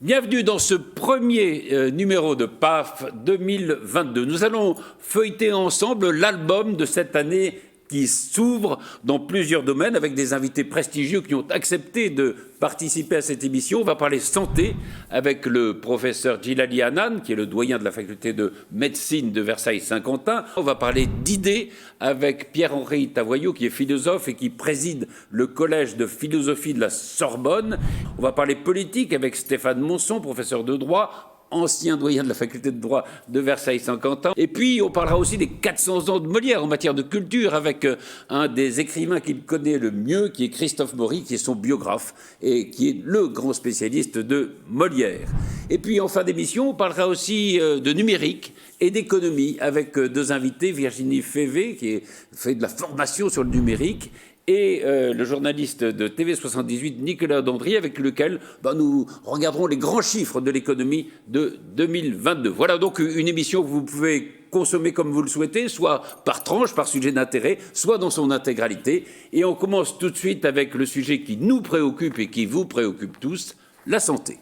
Bienvenue dans ce premier numéro de PAF 2022. Nous allons feuilleter ensemble l'album de cette année qui s'ouvre dans plusieurs domaines avec des invités prestigieux qui ont accepté de participer à cette émission. On va parler santé avec le professeur Djilali Annane, qui est le doyen de la faculté de médecine de Versailles-Saint-Quentin. On va parler d'idées avec Pierre-Henri Tavoyot, qui est philosophe et qui préside le collège de philosophie de la Sorbonne. On va parler politique avec Stéphane Monson, professeur de droit, ancien doyen de la faculté de droit de Versailles-Saint-Quentin. Et puis, on parlera aussi des 400 ans de Molière en matière de culture avec un des écrivains qu'il connaît le mieux, qui est Christophe Maury, qui est son biographe et qui est le grand spécialiste de Molière. Et puis, en fin d'émission, on parlera aussi de numérique et d'économie avec deux invités, Virginie Févé, qui fait de la formation sur le numérique, et le journaliste de TV78, Nicolas Dandry, avec lequel nous regarderons les grands chiffres de l'économie de 2022. Voilà donc une émission que vous pouvez consommer comme vous le souhaitez, soit par tranche, par sujet d'intérêt, soit dans son intégralité. Et on commence tout de suite avec le sujet qui nous préoccupe et qui vous préoccupe tous, la santé.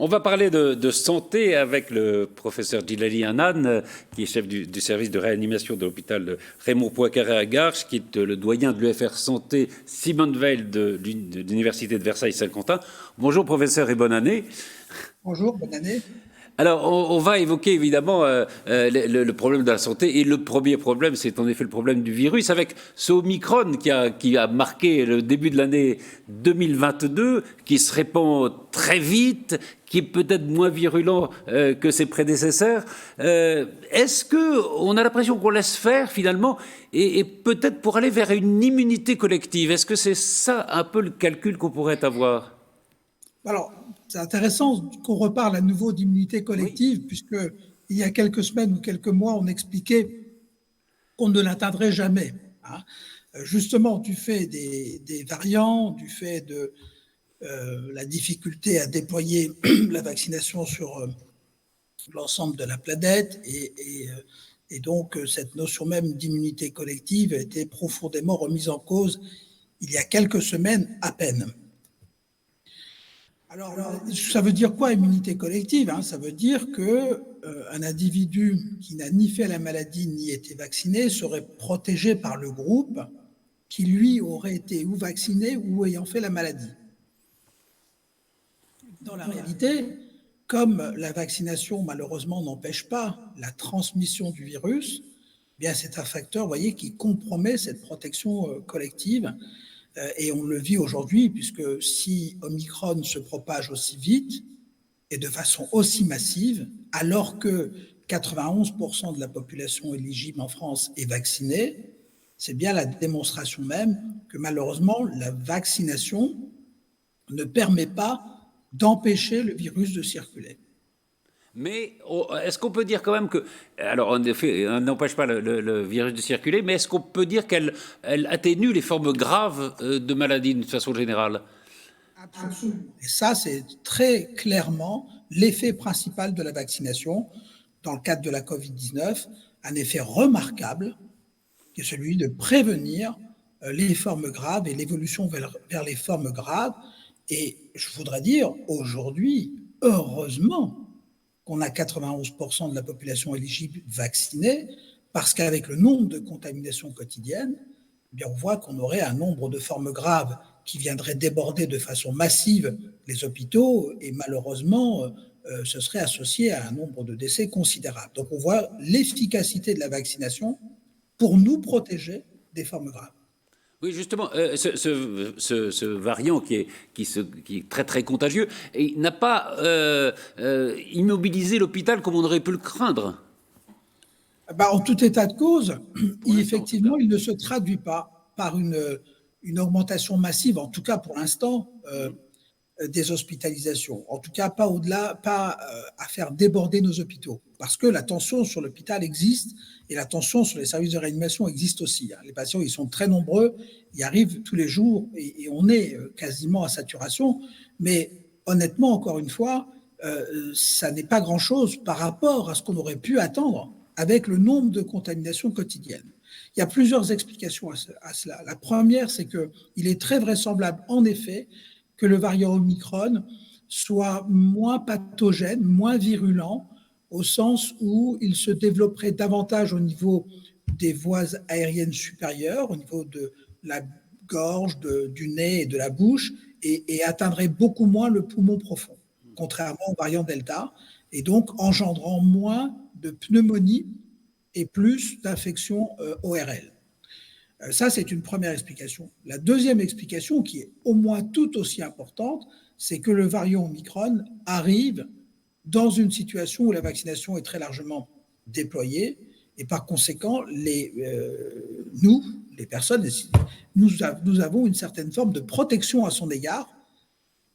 On va parler de santé avec le professeur Djilali Annane, qui est chef du service de réanimation de l'hôpital Raymond Poincaré à Garches, qui est le doyen de l'UFR Santé Simone Veil de l'Université de Versailles-Saint-Quentin. Bonjour professeur et bonne année. Bonjour, bonne année. Alors, on va évoquer évidemment le problème de la santé. Et le premier problème, c'est en effet le problème du virus, avec ce Omicron qui a marqué le début de l'année 2022, qui se répand très vite, qui est peut-être moins virulent que ses prédécesseurs. Est-ce qu'on a l'impression qu'on laisse faire finalement, et peut-être pour aller vers une immunité collective? Est-ce que c'est ça un peu le calcul qu'on pourrait avoir? Alors, c'est intéressant qu'on reparle à nouveau d'immunité collective, oui, puisque il y a quelques semaines ou quelques mois, on expliquait qu'on ne l'atteindrait jamais. Hein. Justement, du fait des variants, du fait de la difficulté à déployer la vaccination sur l'ensemble de la planète, et donc cette notion même d'immunité collective a été profondément remise en cause il y a quelques semaines à peine. Alors, ça veut dire quoi, immunité collective? Ça veut dire qu'un individu qui n'a ni fait la maladie ni été vacciné serait protégé par le groupe qui, lui, aurait été ou vacciné ou ayant fait la maladie. Dans la réalité, comme la vaccination, malheureusement, n'empêche pas la transmission du virus, eh bien c'est un facteur, vous voyez, qui compromet cette protection collective. Et on le vit aujourd'hui, puisque si Omicron se propage aussi vite et de façon aussi massive, alors que 91% de la population éligible en France est vaccinée, c'est bien la démonstration même que malheureusement, la vaccination ne permet pas d'empêcher le virus de circuler. Mais est-ce qu'on peut dire quand même que, alors en effet, elle n'empêche pas le virus de circuler, mais est-ce qu'on peut dire qu'elle atténue les formes graves de maladie d'une façon générale? Absolument. Et ça, c'est très clairement l'effet principal de la vaccination dans le cadre de la Covid-19, un effet remarquable qui est celui de prévenir les formes graves et l'évolution vers les formes graves. Et je voudrais dire, aujourd'hui, heureusement, qu'on a 91% de la population éligible vaccinée, parce qu'avec le nombre de contaminations quotidiennes, eh bien on voit qu'on aurait un nombre de formes graves qui viendraient déborder de façon massive les hôpitaux, et malheureusement, ce serait associé à un nombre de décès considérable. Donc on voit l'efficacité de la vaccination pour nous protéger des formes graves. Oui, justement, ce variant qui est très très contagieux, il n'a pas immobilisé l'hôpital comme on aurait pu le craindre. En tout état de cause, effectivement, il ne se traduit pas par une augmentation massive, en tout cas pour l'instant, des hospitalisations. En tout cas, pas au-delà, pas à faire déborder nos hôpitaux. Parce que la tension sur l'hôpital existe et la tension sur les services de réanimation existe aussi. Les patients, ils sont très nombreux, ils arrivent tous les jours et on est quasiment à saturation. Mais honnêtement, encore une fois, ça n'est pas grand-chose par rapport à ce qu'on aurait pu attendre avec le nombre de contaminations quotidiennes. Il y a plusieurs explications à cela. La première, c'est qu'il est très vraisemblable, en effet, que le variant Omicron soit moins pathogène, moins virulent, au sens où il se développerait davantage au niveau des voies aériennes supérieures, au niveau de la gorge, du nez et de la bouche, et atteindrait beaucoup moins le poumon profond, contrairement au variant Delta, et donc engendrant moins de pneumonie et plus d'infections ORL. Ça, c'est une première explication. La deuxième explication, qui est au moins tout aussi importante, c'est que le variant Omicron arrive dans une situation où la vaccination est très largement déployée, et par conséquent, nous, les personnes, nous avons une certaine forme de protection à son égard,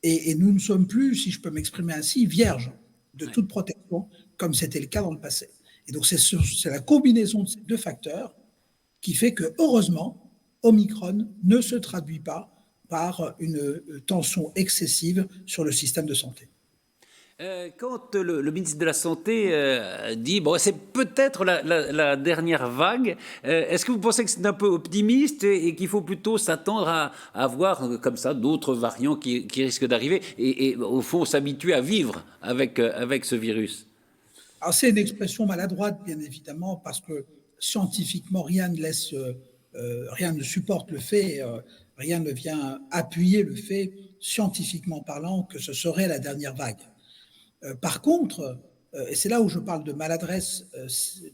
et nous ne sommes plus, si je peux m'exprimer ainsi, vierges de toute protection, comme c'était le cas dans le passé. Et donc, c'est la combinaison de ces deux facteurs qui fait que, heureusement, Omicron ne se traduit pas par une tension excessive sur le système de santé. Quand le ministre de la Santé dit bon, c'est peut-être la dernière vague, est-ce que vous pensez que c'est un peu optimiste et qu'il faut plutôt s'attendre à voir comme ça d'autres variants qui risquent d'arriver et au fond s'habituer à vivre avec ce virus? Alors, c'est une expression maladroite, bien évidemment, parce que scientifiquement, rien ne supporte le fait, rien ne vient appuyer le fait, scientifiquement parlant, que ce serait la dernière vague. Par contre, et c'est là où je parle de maladresse,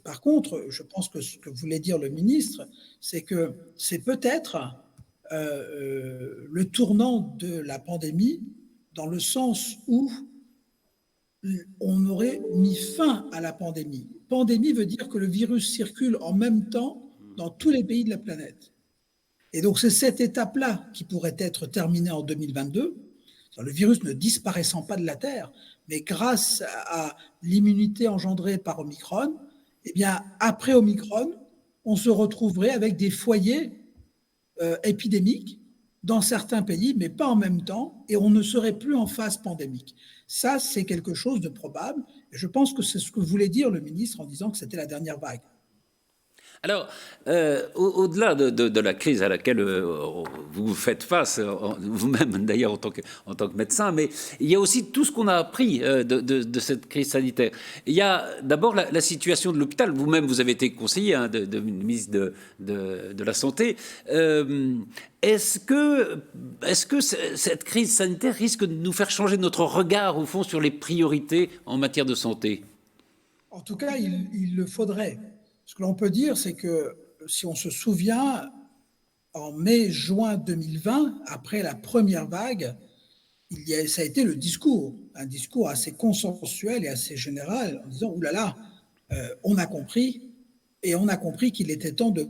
par contre, je pense que ce que voulait dire le ministre, c'est que c'est peut-être le tournant de la pandémie dans le sens où on aurait mis fin à la pandémie. Pandémie veut dire que le virus circule en même temps dans tous les pays de la planète. Et donc c'est cette étape-là qui pourrait être terminée en 2022, le virus ne disparaissant pas de la Terre, mais grâce à l'immunité engendrée par Omicron, eh bien, après Omicron, on se retrouverait avec des foyers épidémiques dans certains pays, mais pas en même temps, et on ne serait plus en phase pandémique. Ça, c'est quelque chose de probable, et je pense que c'est ce que voulait dire le ministre en disant que c'était la dernière vague. Alors, au-delà de la crise à laquelle vous faites face, vous-même d'ailleurs en tant que médecin, mais il y a aussi tout ce qu'on a appris de cette crise sanitaire. Il y a d'abord la situation de l'hôpital. Vous-même, vous avez été conseiller de ministre de la Santé. Est-ce que cette crise sanitaire risque de nous faire changer notre regard, au fond, sur les priorités en matière de santé? En tout cas, il le faudrait. Ce que l'on peut dire, c'est que si on se souvient, en mai-juin 2020, après la première vague, ça a été le discours, un discours assez consensuel et assez général, en disant « Ouh là là, on a compris, et on a compris qu'il était temps de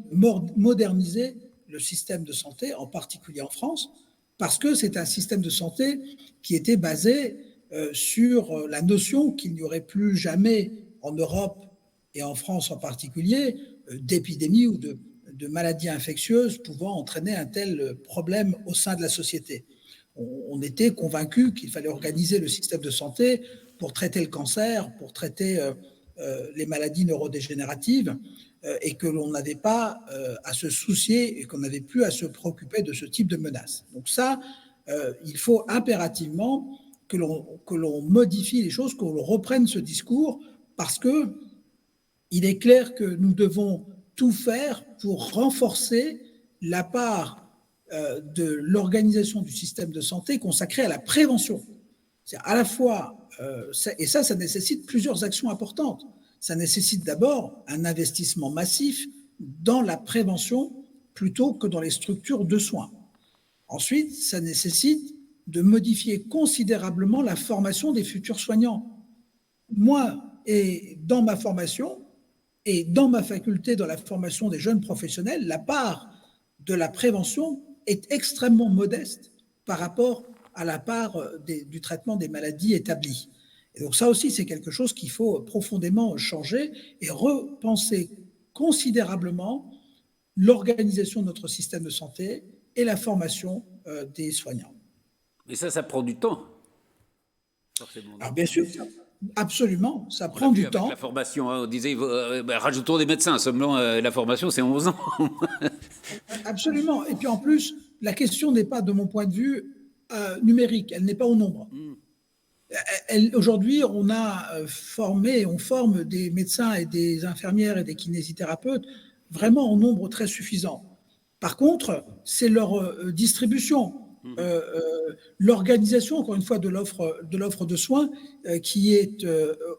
moderniser le système de santé, en particulier en France, parce que c'est un système de santé qui était basé sur la notion qu'il n'y aurait plus jamais en Europe et en France en particulier, d'épidémies ou de maladies infectieuses pouvant entraîner un tel problème au sein de la société. On était convaincus qu'il fallait organiser le système de santé pour traiter le cancer, pour traiter les maladies neurodégénératives, et que l'on n'avait pas à se soucier et qu'on n'avait plus à se préoccuper de ce type de menaces. Donc ça, il faut impérativement que l'on modifie les choses, qu'on reprenne ce discours, parce que il est clair que nous devons tout faire pour renforcer la part de l'organisation du système de santé consacrée à la prévention. C'est à la fois, et ça nécessite plusieurs actions importantes. Ça nécessite d'abord un investissement massif dans la prévention plutôt que dans les structures de soins. Ensuite, ça nécessite de modifier considérablement la formation des futurs soignants. Moi, et dans ma formation, et dans ma faculté, dans la formation des jeunes professionnels, la part de la prévention est extrêmement modeste par rapport à la part du traitement des maladies établies. Et donc ça aussi, c'est quelque chose qu'il faut profondément changer et repenser considérablement l'organisation de notre système de santé et la formation des soignants. Mais ça prend du temps, forcément. Alors bien sûr, Absolument, ça On l'a prend vu du avec temps. la formation, hein, on disait, rajoutons des médecins, seulement la formation c'est 11 ans. Absolument. Et puis en plus, la question n'est pas, de mon point de vue, numérique, elle n'est pas au nombre. Aujourd'hui, on forme des médecins et des infirmières et des kinésithérapeutes vraiment en nombre très suffisant. Par contre, c'est leur distribution, l'organisation, encore une fois, de l'offre de soins qui est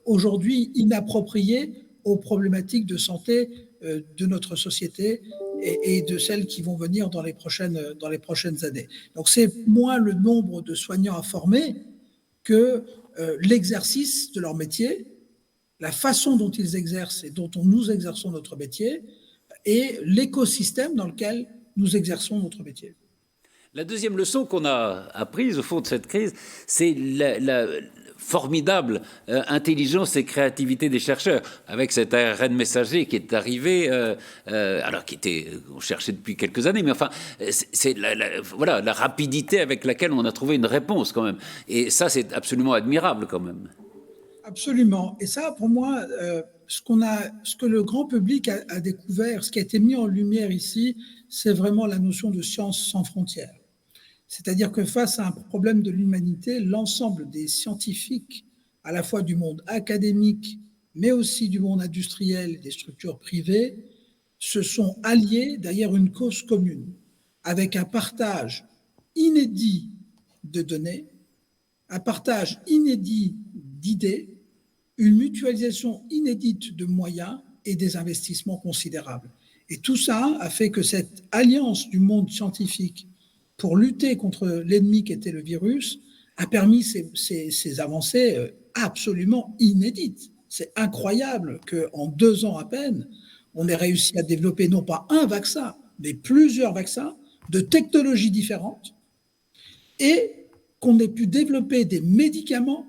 aujourd'hui inappropriée aux problématiques de santé de notre société et de celles qui vont venir dans les prochaines années. Donc c'est moins le nombre de soignants à former que l'exercice de leur métier, la façon dont ils exercent et dont nous exerçons notre métier, et l'écosystème dans lequel nous exerçons notre métier. La deuxième leçon qu'on a apprise au fond de cette crise, c'est la formidable intelligence et créativité des chercheurs, avec cet ARN messager qui est arrivé, alors on cherchait depuis quelques années, mais enfin, c'est voilà, la rapidité avec laquelle on a trouvé une réponse quand même. Et ça, c'est absolument admirable quand même. Absolument. Et ça, pour moi, ce que le grand public a découvert, ce qui a été mis en lumière ici, c'est vraiment la notion de science sans frontières. C'est-à-dire que face à un problème de l'humanité, l'ensemble des scientifiques, à la fois du monde académique, mais aussi du monde industriel, des structures privées, se sont alliés derrière une cause commune, avec un partage inédit de données, un partage inédit d'idées, une mutualisation inédite de moyens et des investissements considérables. Et tout ça a fait que cette alliance du monde scientifique pour lutter contre l'ennemi qui était le virus, a permis ces avancées absolument inédites. C'est incroyable qu'en 2 ans à peine, on ait réussi à développer non pas un vaccin, mais plusieurs vaccins de technologies différentes, et qu'on ait pu développer des médicaments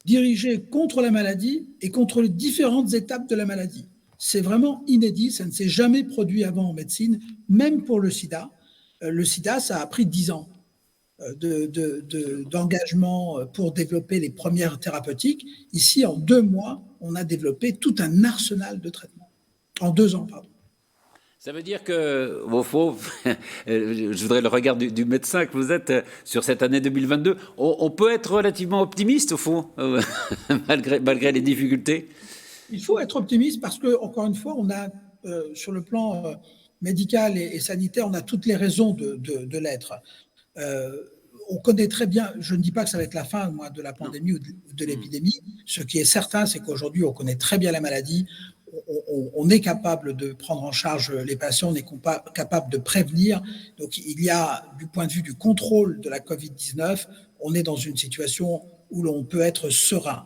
dirigés contre la maladie et contre les différentes étapes de la maladie. C'est vraiment inédit, ça ne s'est jamais produit avant en médecine, même pour le sida. Le sida, ça a pris 10 ans d'engagement pour développer les premières thérapeutiques. Ici, en 2 mois, on a développé tout un arsenal de traitements. En 2 ans, pardon. Ça veut dire que, au fond, je voudrais le regard du médecin que vous êtes sur cette année 2022, on peut être relativement optimiste, au fond, malgré les difficultés. Il faut être optimiste parce que, encore une fois, on a, sur le plan médical et sanitaire, on a toutes les raisons de l'être. On connaît très bien, je ne dis pas que ça va être la fin, moi, de la pandémie ou de l'épidémie. Ce qui est certain, c'est qu'aujourd'hui, on connaît très bien la maladie. On est capable de prendre en charge les patients, on est capable de prévenir. Donc, il y a, du point de vue du contrôle de la Covid-19, on est dans une situation où l'on peut être serein.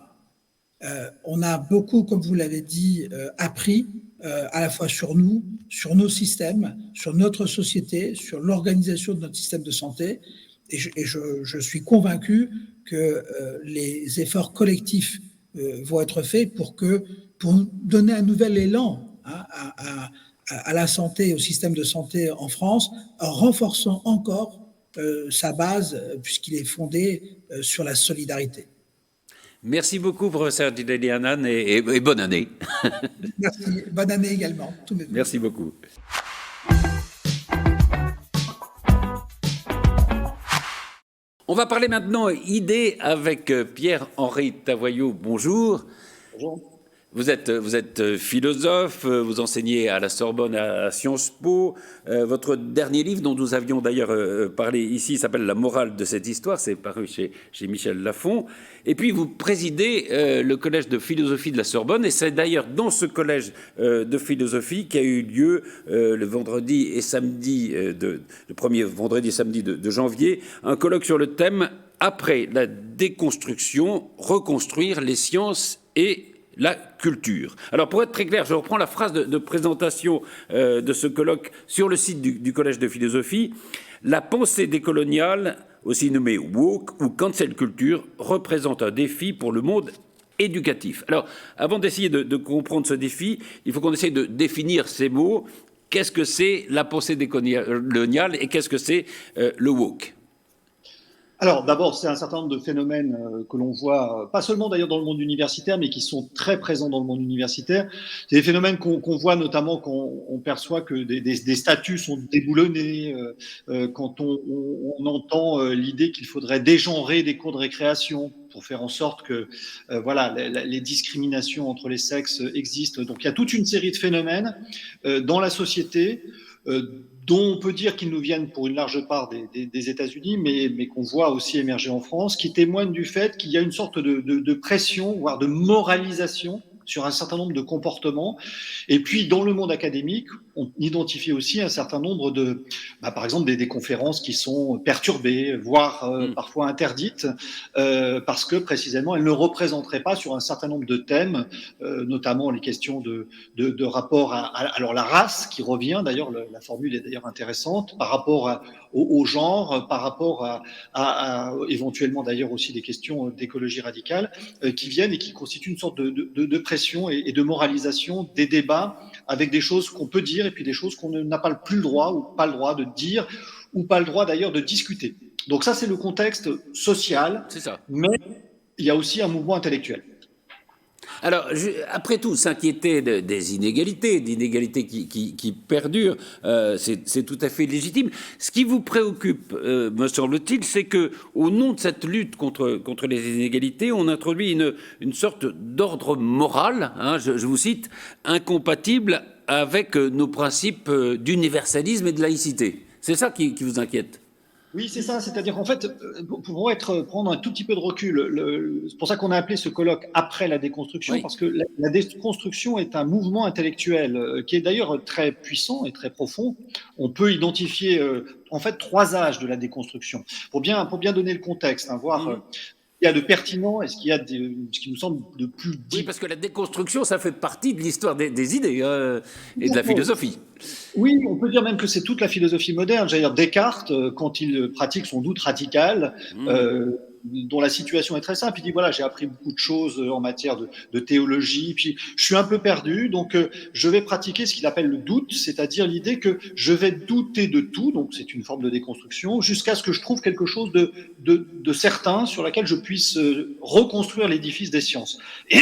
On a beaucoup, comme vous l'avez dit, appris à la fois sur nous, sur nos systèmes, sur notre société, sur l'organisation de notre système de santé. Et je suis convaincu que les efforts collectifs vont être faits pour donner un nouvel élan à la santé et au système de santé en France, en renforçant encore sa base, puisqu'il est fondé sur la solidarité. Merci beaucoup, professeur Djillali Annane, et bonne année. Merci. Bonne année également. Merci beaucoup. On va parler maintenant idées avec Pierre-Henri Tavoyot. Bonjour. Bonjour. Vous êtes philosophe, vous enseignez à la Sorbonne, à Sciences Po. Votre dernier livre, dont nous avions d'ailleurs parlé ici, s'appelle La morale de cette histoire. C'est paru chez Michel Lafon. Et puis, vous présidez le collège de philosophie de la Sorbonne. Et c'est d'ailleurs dans ce collège de philosophie qu'a eu lieu le vendredi et samedi, le premier vendredi et samedi de janvier, un colloque sur le thème « Après la déconstruction, reconstruire les sciences et la culture ». Alors, pour être très clair, je reprends la phrase de présentation de ce colloque sur le site du Collège de philosophie. La pensée décoloniale, aussi nommée woke ou cancel culture, représente un défi pour le monde éducatif. Alors, avant d'essayer de comprendre ce défi, il faut qu'on essaye de définir ces mots. Qu'est-ce que c'est la pensée décoloniale et qu'est-ce que c'est le woke ? Alors, d'abord, c'est un certain nombre de phénomènes que l'on voit, pas seulement d'ailleurs dans le monde universitaire, mais qui sont très présents dans le monde universitaire. C'est des phénomènes qu'on voit notamment quand on perçoit que des statuts sont déboulonnés, quand on entend l'idée qu'il faudrait dégenrer des cours de récréation pour faire en sorte que voilà, les discriminations entre les sexes existent. Donc, il y a toute une série de phénomènes dans la société dont on peut dire qu'ils nous viennent pour une large part des États-Unis, mais qu'on voit aussi émerger en France, qui témoignent du fait qu'il y a une sorte de pression, voire de moralisation sur un certain nombre de comportements. Et puis, dans le monde académique, on identifie aussi un certain nombre de, par exemple, des conférences qui sont perturbées, voire parfois interdites, parce que précisément, elles ne représenteraient pas sur un certain nombre de thèmes, notamment les questions de rapport alors la race qui revient, d'ailleurs, la formule est d'ailleurs intéressante, par rapport au genre, par rapport à éventuellement d'ailleurs aussi des questions d'écologie radicale, qui viennent et qui constituent une sorte de pression et de moralisation des débats avec des choses qu'on peut dire et puis des choses qu'on n'a pas plus le droit ou pas le droit de dire ou pas le droit d'ailleurs de discuter. Donc ça, c'est le contexte social, C'est ça. mais il y a aussi un mouvement intellectuel. Alors, après tout, s'inquiéter des inégalités, d'inégalités qui perdurent, c'est tout à fait légitime. Ce qui vous préoccupe, me semble-t-il, c'est que, au nom de cette lutte contre les inégalités, on introduit une sorte d'ordre moral, hein, je vous cite, incompatible avec nos principes d'universalisme et de laïcité. C'est ça qui vous inquiète? Oui, c'est ça. C'est-à-dire qu'en fait, pour prendre un tout petit peu de recul, c'est pour ça qu'on a appelé ce colloque après la déconstruction, Oui. parce que la déconstruction est un mouvement intellectuel qui est d'ailleurs très puissant et très profond. On peut identifier en fait 3 âges de la déconstruction. Pour bien donner le contexte, hein, voir ce qu'il y a de pertinent et ce qu'il y a ce qui nous semble de plus Oui, deep. parce que la déconstruction, ça fait partie de l'histoire des idées et de la philosophie. Oui, on peut dire même que c'est toute la philosophie moderne. J'allais dire Descartes, quand il pratique son doute radical, dont la situation est très simple, il dit voilà, j'ai appris beaucoup de choses en matière de théologie, puis je suis un peu perdu, donc je vais pratiquer ce qu'il appelle le doute, c'est-à-dire l'idée que je vais douter de tout, donc c'est une forme de déconstruction, jusqu'à ce que je trouve quelque chose de certain sur laquelle je puisse reconstruire l'édifice des sciences. Et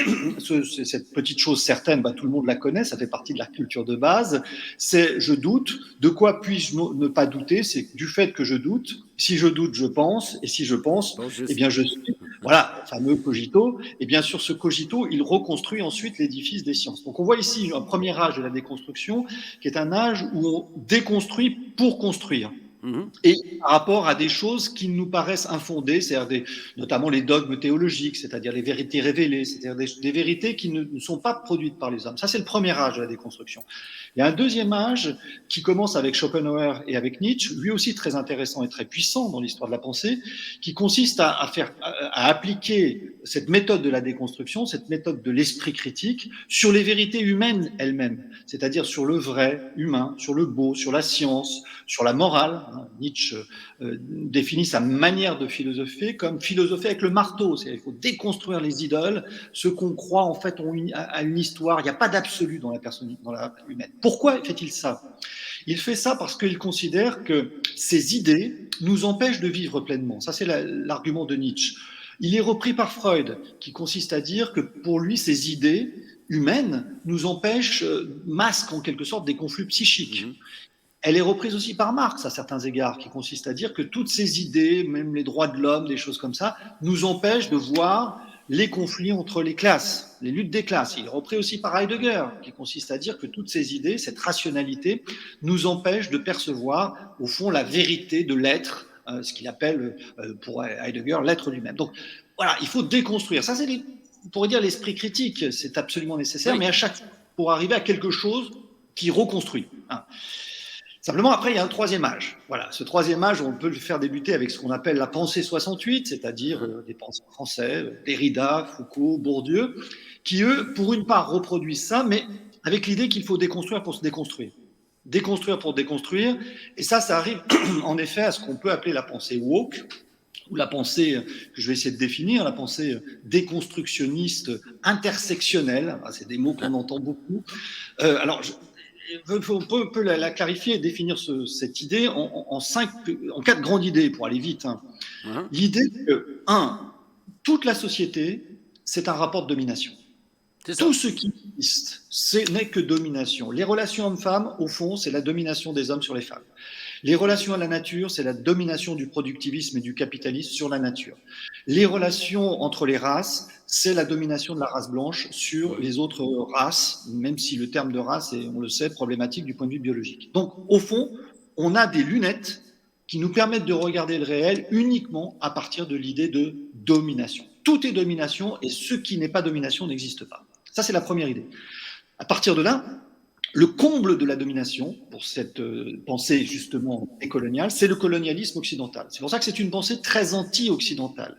cette petite chose certaine, tout le monde la connaît, ça fait partie de la culture de base. C'est je doute. De quoi puis-je ne pas douter? C'est du fait que je doute. Si je doute, je pense. Et si je pense, eh bien je suis. Voilà, le fameux cogito. Et bien sûr, ce cogito, il reconstruit ensuite l'édifice des sciences. Donc on voit ici un premier âge de la déconstruction, qui est un âge où on déconstruit pour construire. Et par rapport à des choses qui nous paraissent infondées, c'est-à-dire notamment les dogmes théologiques, c'est-à-dire les vérités révélées, c'est-à-dire des vérités qui ne sont pas produites par les hommes. Ça, c'est le premier âge de la déconstruction. Il y a un deuxième âge qui commence avec Schopenhauer et avec Nietzsche, lui aussi très intéressant et très puissant dans l'histoire de la pensée, qui consiste à appliquer cette méthode de la déconstruction, cette méthode de l'esprit critique, sur les vérités humaines elles-mêmes, c'est-à-dire sur le vrai humain, sur le beau, sur la science, sur la morale. Nietzsche définit sa manière de philosopher comme philosopher avec le marteau, c'est-à-dire qu'il faut déconstruire les idoles, ce qu'on croit en fait à une histoire, il n'y a pas d'absolu dans la personne, dans la humaine. Pourquoi fait-il ça? Il fait ça parce qu'il considère que ces idées nous empêchent de vivre pleinement. Ça, c'est l'argument de Nietzsche. Il est repris par Freud, qui consiste à dire que pour lui, ces idées humaines nous empêchent, masquent en quelque sorte des conflits psychiques. Elle est reprise aussi par Marx à certains égards, qui consiste à dire que toutes ces idées, même les droits de l'homme, des choses comme ça, nous empêchent de voir les conflits entre les classes, les luttes des classes. Il est repris aussi par Heidegger, qui consiste à dire que toutes ces idées, cette rationalité, nous empêche de percevoir, au fond, la vérité de l'être, ce qu'il appelle, pour Heidegger, l'être lui-même. Donc voilà, il faut déconstruire. Ça, c'est, on pourrait dire, l'esprit critique, c'est absolument nécessaire, mais à chaque fois, pour arriver à quelque chose qui reconstruit. Simplement, après, il y a un troisième âge. Voilà, ce troisième âge, on peut le faire débuter avec ce qu'on appelle la pensée 68, c'est-à-dire des penseurs français, Derrida, Foucault, Bourdieu, qui, eux, pour une part, reproduisent ça, mais avec l'idée qu'il faut déconstruire pour se déconstruire. Déconstruire pour déconstruire. Et ça arrive en effet à ce qu'on peut appeler la pensée woke, ou la pensée que je vais essayer de définir, la pensée déconstructionniste intersectionnelle. C'est des mots qu'on entend beaucoup. Alors, on peut la clarifier et définir cette idée en 4 grandes idées pour aller vite. L'idée que, toute la société, c'est un rapport de domination. Tout ce qui existe, ce n'est que domination. Les relations hommes-femmes, au fond, c'est la domination des hommes sur les femmes. Les relations à la nature, c'est la domination du productivisme et du capitalisme sur la nature. Les relations entre les races, c'est la domination de la race blanche sur les autres races, même si le terme de race est, on le sait, problématique du point de vue biologique. Donc, au fond, on a des lunettes qui nous permettent de regarder le réel uniquement à partir de l'idée de domination. Tout est domination et ce qui n'est pas domination n'existe pas. Ça, c'est la première idée. À partir de là, le comble de la domination, pour cette pensée justement décoloniale, c'est le colonialisme occidental. C'est pour ça que c'est une pensée très anti-occidentale.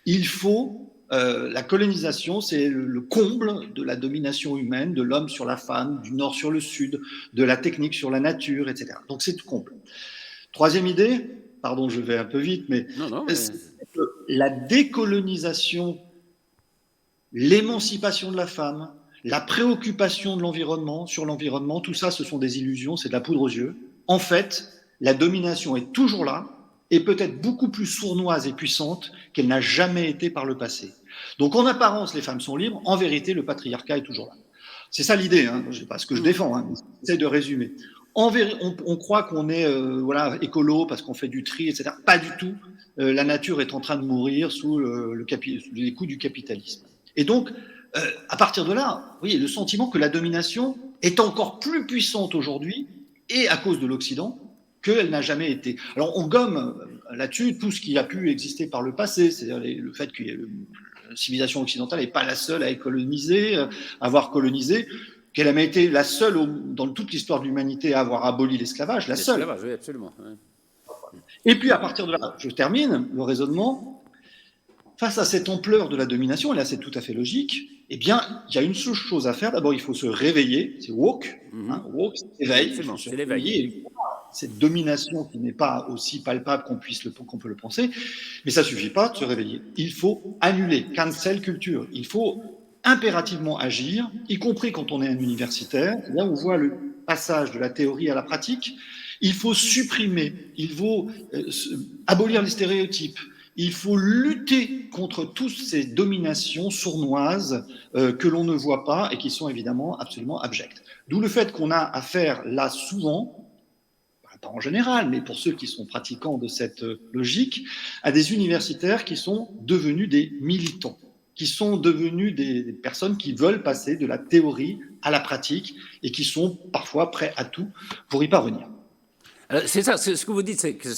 Il faut, la colonisation, c'est le comble de la domination humaine, de l'homme sur la femme, du nord sur le sud, de la technique sur la nature, etc. Donc c'est le comble. Troisième idée, pardon, je vais un peu vite, mais la décolonisation, l'émancipation de la femme, la préoccupation de l'environnement, sur l'environnement, tout ça, ce sont des illusions, c'est de la poudre aux yeux. En fait, la domination est toujours là et peut-être beaucoup plus sournoise et puissante qu'elle n'a jamais été par le passé. Donc en apparence, les femmes sont libres, en vérité, le patriarcat est toujours là. C'est ça l'idée, hein. Je sais pas ce que je défends, hein. J'essaie de résumer. On croit qu'on est écolo parce qu'on fait du tri, etc. Pas du tout. La nature est en train de mourir sous les coups du capitalisme. Et donc, à partir de là, oui, le sentiment que la domination est encore plus puissante aujourd'hui et à cause de l'Occident qu'elle n'a jamais été. Alors, on gomme là-dessus tout ce qui a pu exister par le passé, c'est-à-dire le fait que la civilisation occidentale n'est pas la seule à avoir colonisé, qu'elle a été la seule dans toute l'histoire de l'humanité à avoir aboli l'esclavage, la seule. L'esclavage, oui, absolument. Et puis, à partir de là, je termine le raisonnement. Face à cette ampleur de la domination, et là c'est tout à fait logique, eh bien, il y a une seule chose à faire. D'abord, il faut se réveiller, c'est woke, woke, c'est l'éveil. C'est l'éveil. Cette domination qui n'est pas aussi palpable qu'on peut le penser, mais ça suffit pas de se réveiller. Il faut annuler, cancel culture. Il faut impérativement agir, y compris quand on est un universitaire. Là, on voit le passage de la théorie à la pratique. Il faut supprimer, il faut abolir les stéréotypes. Il faut lutter contre toutes ces dominations sournoises que l'on ne voit pas et qui sont évidemment absolument abjectes. D'où le fait qu'on a affaire là souvent, pas en général, mais pour ceux qui sont pratiquants de cette logique, à des universitaires qui sont devenus des militants, qui sont devenus des personnes qui veulent passer de la théorie à la pratique et qui sont parfois prêts à tout pour y parvenir. C'est ça, ce que vous dites, c'est que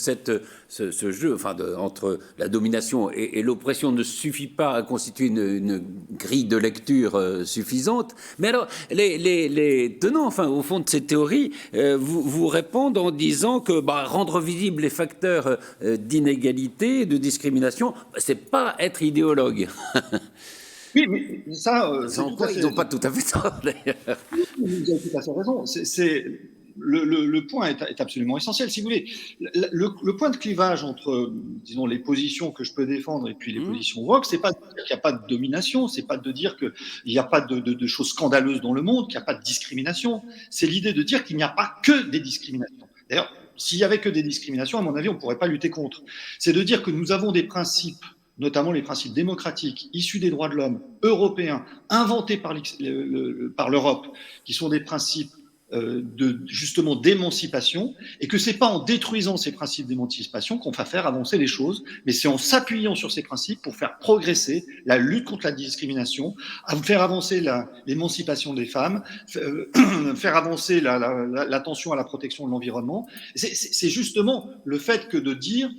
ce jeu entre la domination et l'oppression ne suffit pas à constituer une grille de lecture suffisante. Mais alors, les tenants, au fond de ces théories, vous répondent en disant que rendre visibles les facteurs d'inégalité, de discrimination, c'est pas être idéologue. Oui, mais ça, ils n'ont pas tout à fait tort, d'ailleurs. Vous avez tout à fait raison. Le point est absolument essentiel. Si vous voulez, le point de clivage entre, disons, les positions que je peux défendre et puis les positions woke, c'est pas de dire qu'il n'y a pas de domination, c'est pas de dire qu'il n'y a pas de choses scandaleuses dans le monde, qu'il n'y a pas de discrimination. C'est l'idée de dire qu'il n'y a pas que des discriminations. D'ailleurs, s'il y avait que des discriminations, à mon avis, on ne pourrait pas lutter contre. C'est de dire que nous avons des principes, notamment les principes démocratiques, issus des droits de l'homme, européens, inventés par l'Europe, qui sont des principes justement d'émancipation, et que c'est pas en détruisant ces principes d'émancipation qu'on va faire avancer les choses, mais c'est en s'appuyant sur ces principes pour faire progresser la lutte contre la discrimination, faire avancer l'émancipation des femmes, faire avancer l'attention à la protection de l'environnement. C'est justement le fait que de dire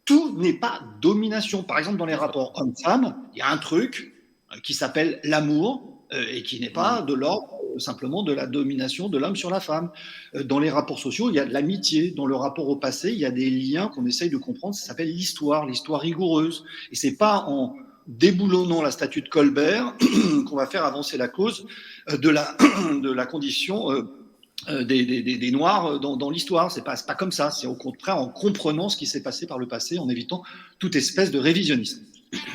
tout n'est pas domination. Par exemple, dans les rapports hommes-femmes, il y a un truc qui s'appelle l'amour et qui n'est pas de l'ordre simplement de la domination de l'homme sur la femme. Dans les rapports sociaux, il y a de l'amitié. Dans le rapport au passé, il y a des liens qu'on essaye de comprendre. Ça s'appelle l'histoire rigoureuse. Et c'est pas en déboulonnant la statue de Colbert qu'on va faire avancer la cause de la condition des Noirs dans l'histoire. C'est pas comme ça. C'est au contraire en comprenant ce qui s'est passé par le passé, en évitant toute espèce de révisionnisme.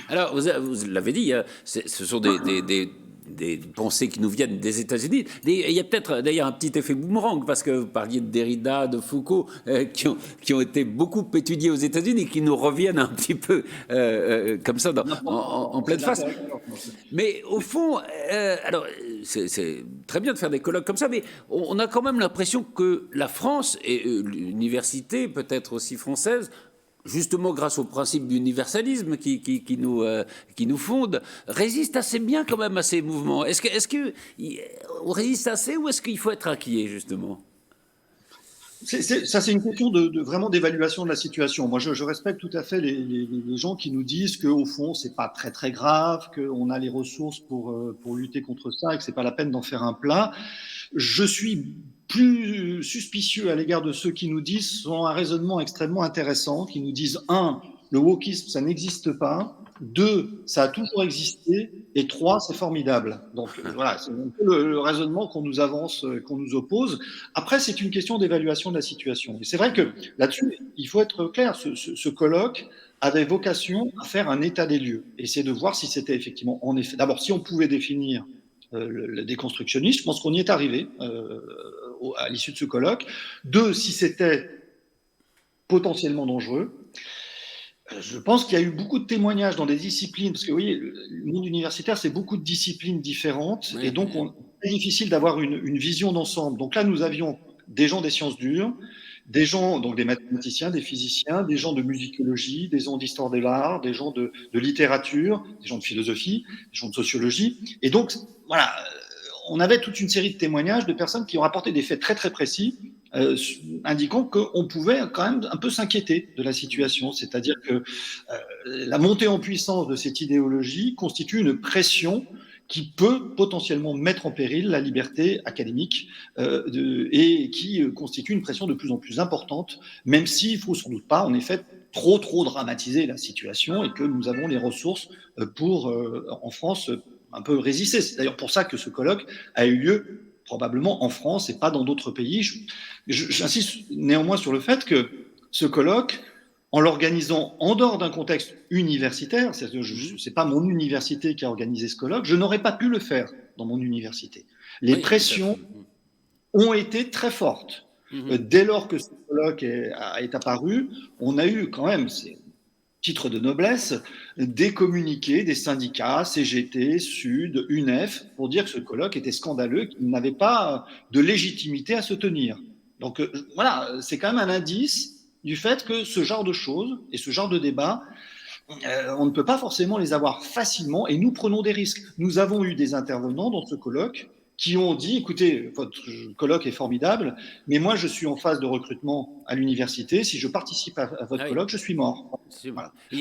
Alors, vous l'avez dit, ce sont des des pensées qui nous viennent des États-Unis. Il y a peut-être d'ailleurs un petit effet boomerang, parce que vous parliez de Derrida, de Foucault, qui ont été beaucoup étudiés aux États-Unis, qui nous reviennent un petit peu comme ça en pleine face. Mais au fond, alors c'est très bien de faire des colloques comme ça, mais on a quand même l'impression que la France et l'université, peut-être aussi française, justement grâce au principe d'universalisme qui nous fonde, résiste assez bien quand même à ces mouvements. Est-ce que on résiste assez, ou est-ce qu'il faut être inquiet, justement? Ça, c'est une question vraiment d'évaluation de la situation. Moi, je respecte tout à fait les gens qui nous disent qu'au fond, c'est pas très très grave, qu'on a les ressources pour lutter contre ça et que c'est pas la peine d'en faire un plat. Je suis plus suspicieux à l'égard de ceux qui nous disent, sont un raisonnement extrêmement intéressant, qui nous disent, un, le wokisme, ça n'existe pas. 2, ça a toujours existé. Et 3, c'est formidable. Donc voilà, c'est un peu le raisonnement qu'on nous avance, qu'on nous oppose. Après, c'est une question d'évaluation de la situation. Et c'est vrai que là-dessus, il faut être clair. Ce colloque avait vocation à faire un état des lieux. Essayer de voir si c'était effectivement, en effet, d'abord, si on pouvait définir le déconstructionnisme, je pense qu'on y est arrivé à l'issue de ce colloque. 2, si c'était potentiellement dangereux. Je pense qu'il y a eu beaucoup de témoignages dans des disciplines, parce que vous voyez, le monde universitaire, c'est beaucoup de disciplines différentes, et donc c'est difficile d'avoir une vision d'ensemble. Donc là, nous avions des gens des sciences dures, des gens, donc des mathématiciens, des physiciens, des gens de musicologie, des gens d'histoire de l'art, des gens de littérature, des gens de philosophie, des gens de sociologie. Et donc, voilà, on avait toute une série de témoignages de personnes qui ont rapporté des faits très très précis, indiquant qu'on pouvait quand même un peu s'inquiéter de la situation. C'est-à-dire que la montée en puissance de cette idéologie constitue une pression qui peut potentiellement mettre en péril la liberté académique et qui constitue une pression de plus en plus importante, même s'il ne faut sans doute pas, en effet, trop dramatiser la situation, et que nous avons les ressources pour, en France, un peu résister. C'est d'ailleurs pour ça que ce colloque a eu lieu probablement en France et pas dans d'autres pays. J'insiste néanmoins sur le fait que ce colloque, en l'organisant en dehors d'un contexte universitaire, c'est pas mon université qui a organisé ce colloque, je n'aurais pas pu le faire dans mon université. Les pressions ont été très fortes. Dès lors que ce colloque est apparu, on a eu quand même, titre de noblesse, des communiqués des syndicats, CGT, Sud, UNEF, pour dire que ce colloque était scandaleux, qu'il n'avait pas de légitimité à se tenir. Donc voilà, c'est quand même un indice du fait que ce genre de choses et ce genre de débats, on ne peut pas forcément les avoir facilement, et nous prenons des risques. Nous avons eu des intervenants dans ce colloque qui ont dit, écoutez, votre colloque est formidable, mais moi je suis en phase de recrutement à l'université, si je participe à votre colloque, je suis mort. Voilà. Il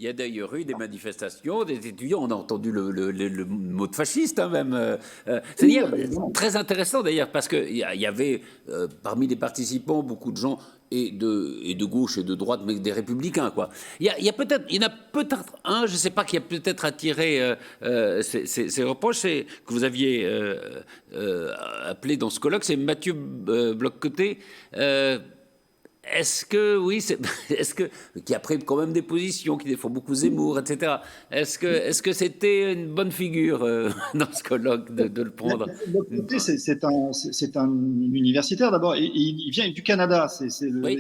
y a d'ailleurs eu des manifestations, des étudiants, on a entendu le mot de fasciste même. C'est-à-dire très intéressant d'ailleurs, parce qu'il y avait parmi les participants beaucoup de gens et de gauche et de droite, mais des républicains, quoi. Il y en a peut-être un, je ne sais pas, qui a peut-être attiré ces reproches, c'est que vous aviez appelé dans ce colloque, c'est Mathieu Bloch-Côté. Est-ce que, oui, qui a pris quand même des positions, qui défend beaucoup Zemmour, etc. Est-ce que c'était une bonne figure dans ce colloque de le prendre? C'est un universitaire d'abord, et il vient du Canada,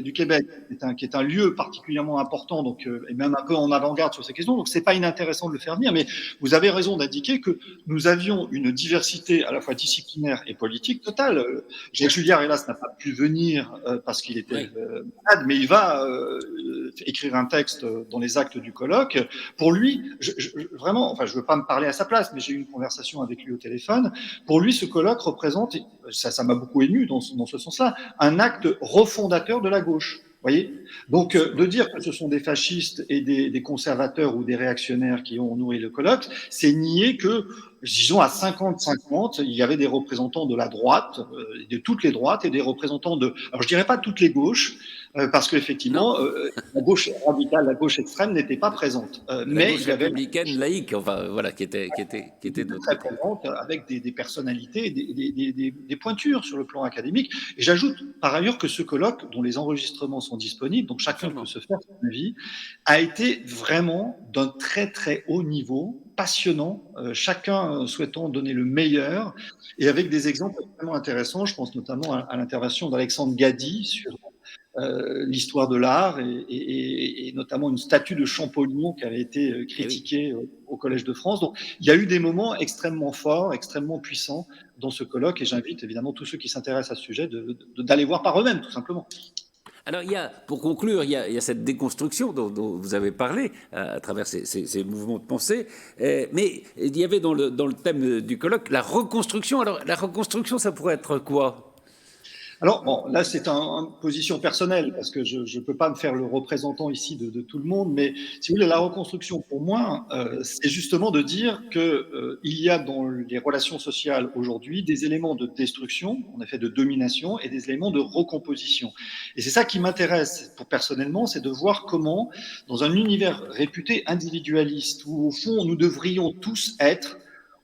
du Québec, qui est un lieu particulièrement important, donc, et même un peu en avant-garde sur ces questions, donc c'est pas inintéressant de le faire venir, mais vous avez raison d'indiquer que nous avions une diversité à la fois disciplinaire et politique totale. Jacques Julliard, hélas, n'a pas pu venir parce qu'il était malade, mais il va écrire un texte dans les actes du colloque. Pour lui, vraiment, enfin, je veux pas me parler à sa place, mais j'ai eu une conversation avec lui au téléphone. Pour lui, ce colloque représente, ça m'a beaucoup ému dans ce sens-là, un acte refondateur de la gauche. Voyez, donc de dire que ce sont des fascistes et des conservateurs ou des réactionnaires qui ont nourri le colloque, c'est nier que, disons à 50-50, il y avait des représentants de la droite, de toutes les droites, et des représentants alors je dirais pas toutes les gauches, parce qu'effectivement, la gauche radicale, la gauche extrême n'était pas présente. Mais il y avait républicaine laïque, enfin voilà, qui était très présente, avec des personnalités, des pointures sur le plan académique. Et j'ajoute par ailleurs que ce colloque, dont les enregistrements sont disponibles, donc chacun peut se faire son avis, a été vraiment d'un très très haut niveau. passionnants, chacun souhaitant donner le meilleur, et avec des exemples vraiment intéressants. Je pense notamment à l'intervention d'Alexandre Gady sur l'histoire de l'art et notamment une statue de Champollion qui avait été critiquée au Collège de France. Donc, il y a eu des moments extrêmement forts, extrêmement puissants dans ce colloque, et j'invite évidemment tous ceux qui s'intéressent à ce sujet d'aller voir par eux-mêmes, tout simplement. Alors, pour conclure, il y a cette déconstruction dont vous avez parlé à travers ces mouvements de pensée, mais il y avait dans le thème du colloque la reconstruction. Alors, la reconstruction, ça pourrait être quoi ? Alors, bon, là, c'est une position personnelle, parce que je ne peux pas me faire le représentant ici de tout le monde, mais si vous voulez, la reconstruction, pour moi, c'est justement de dire qu'il y a dans les relations sociales aujourd'hui des éléments de destruction, en effet de domination, et des éléments de recomposition. Et c'est ça qui m'intéresse, personnellement, c'est de voir comment, dans un univers réputé individualiste, où au fond, nous devrions tous être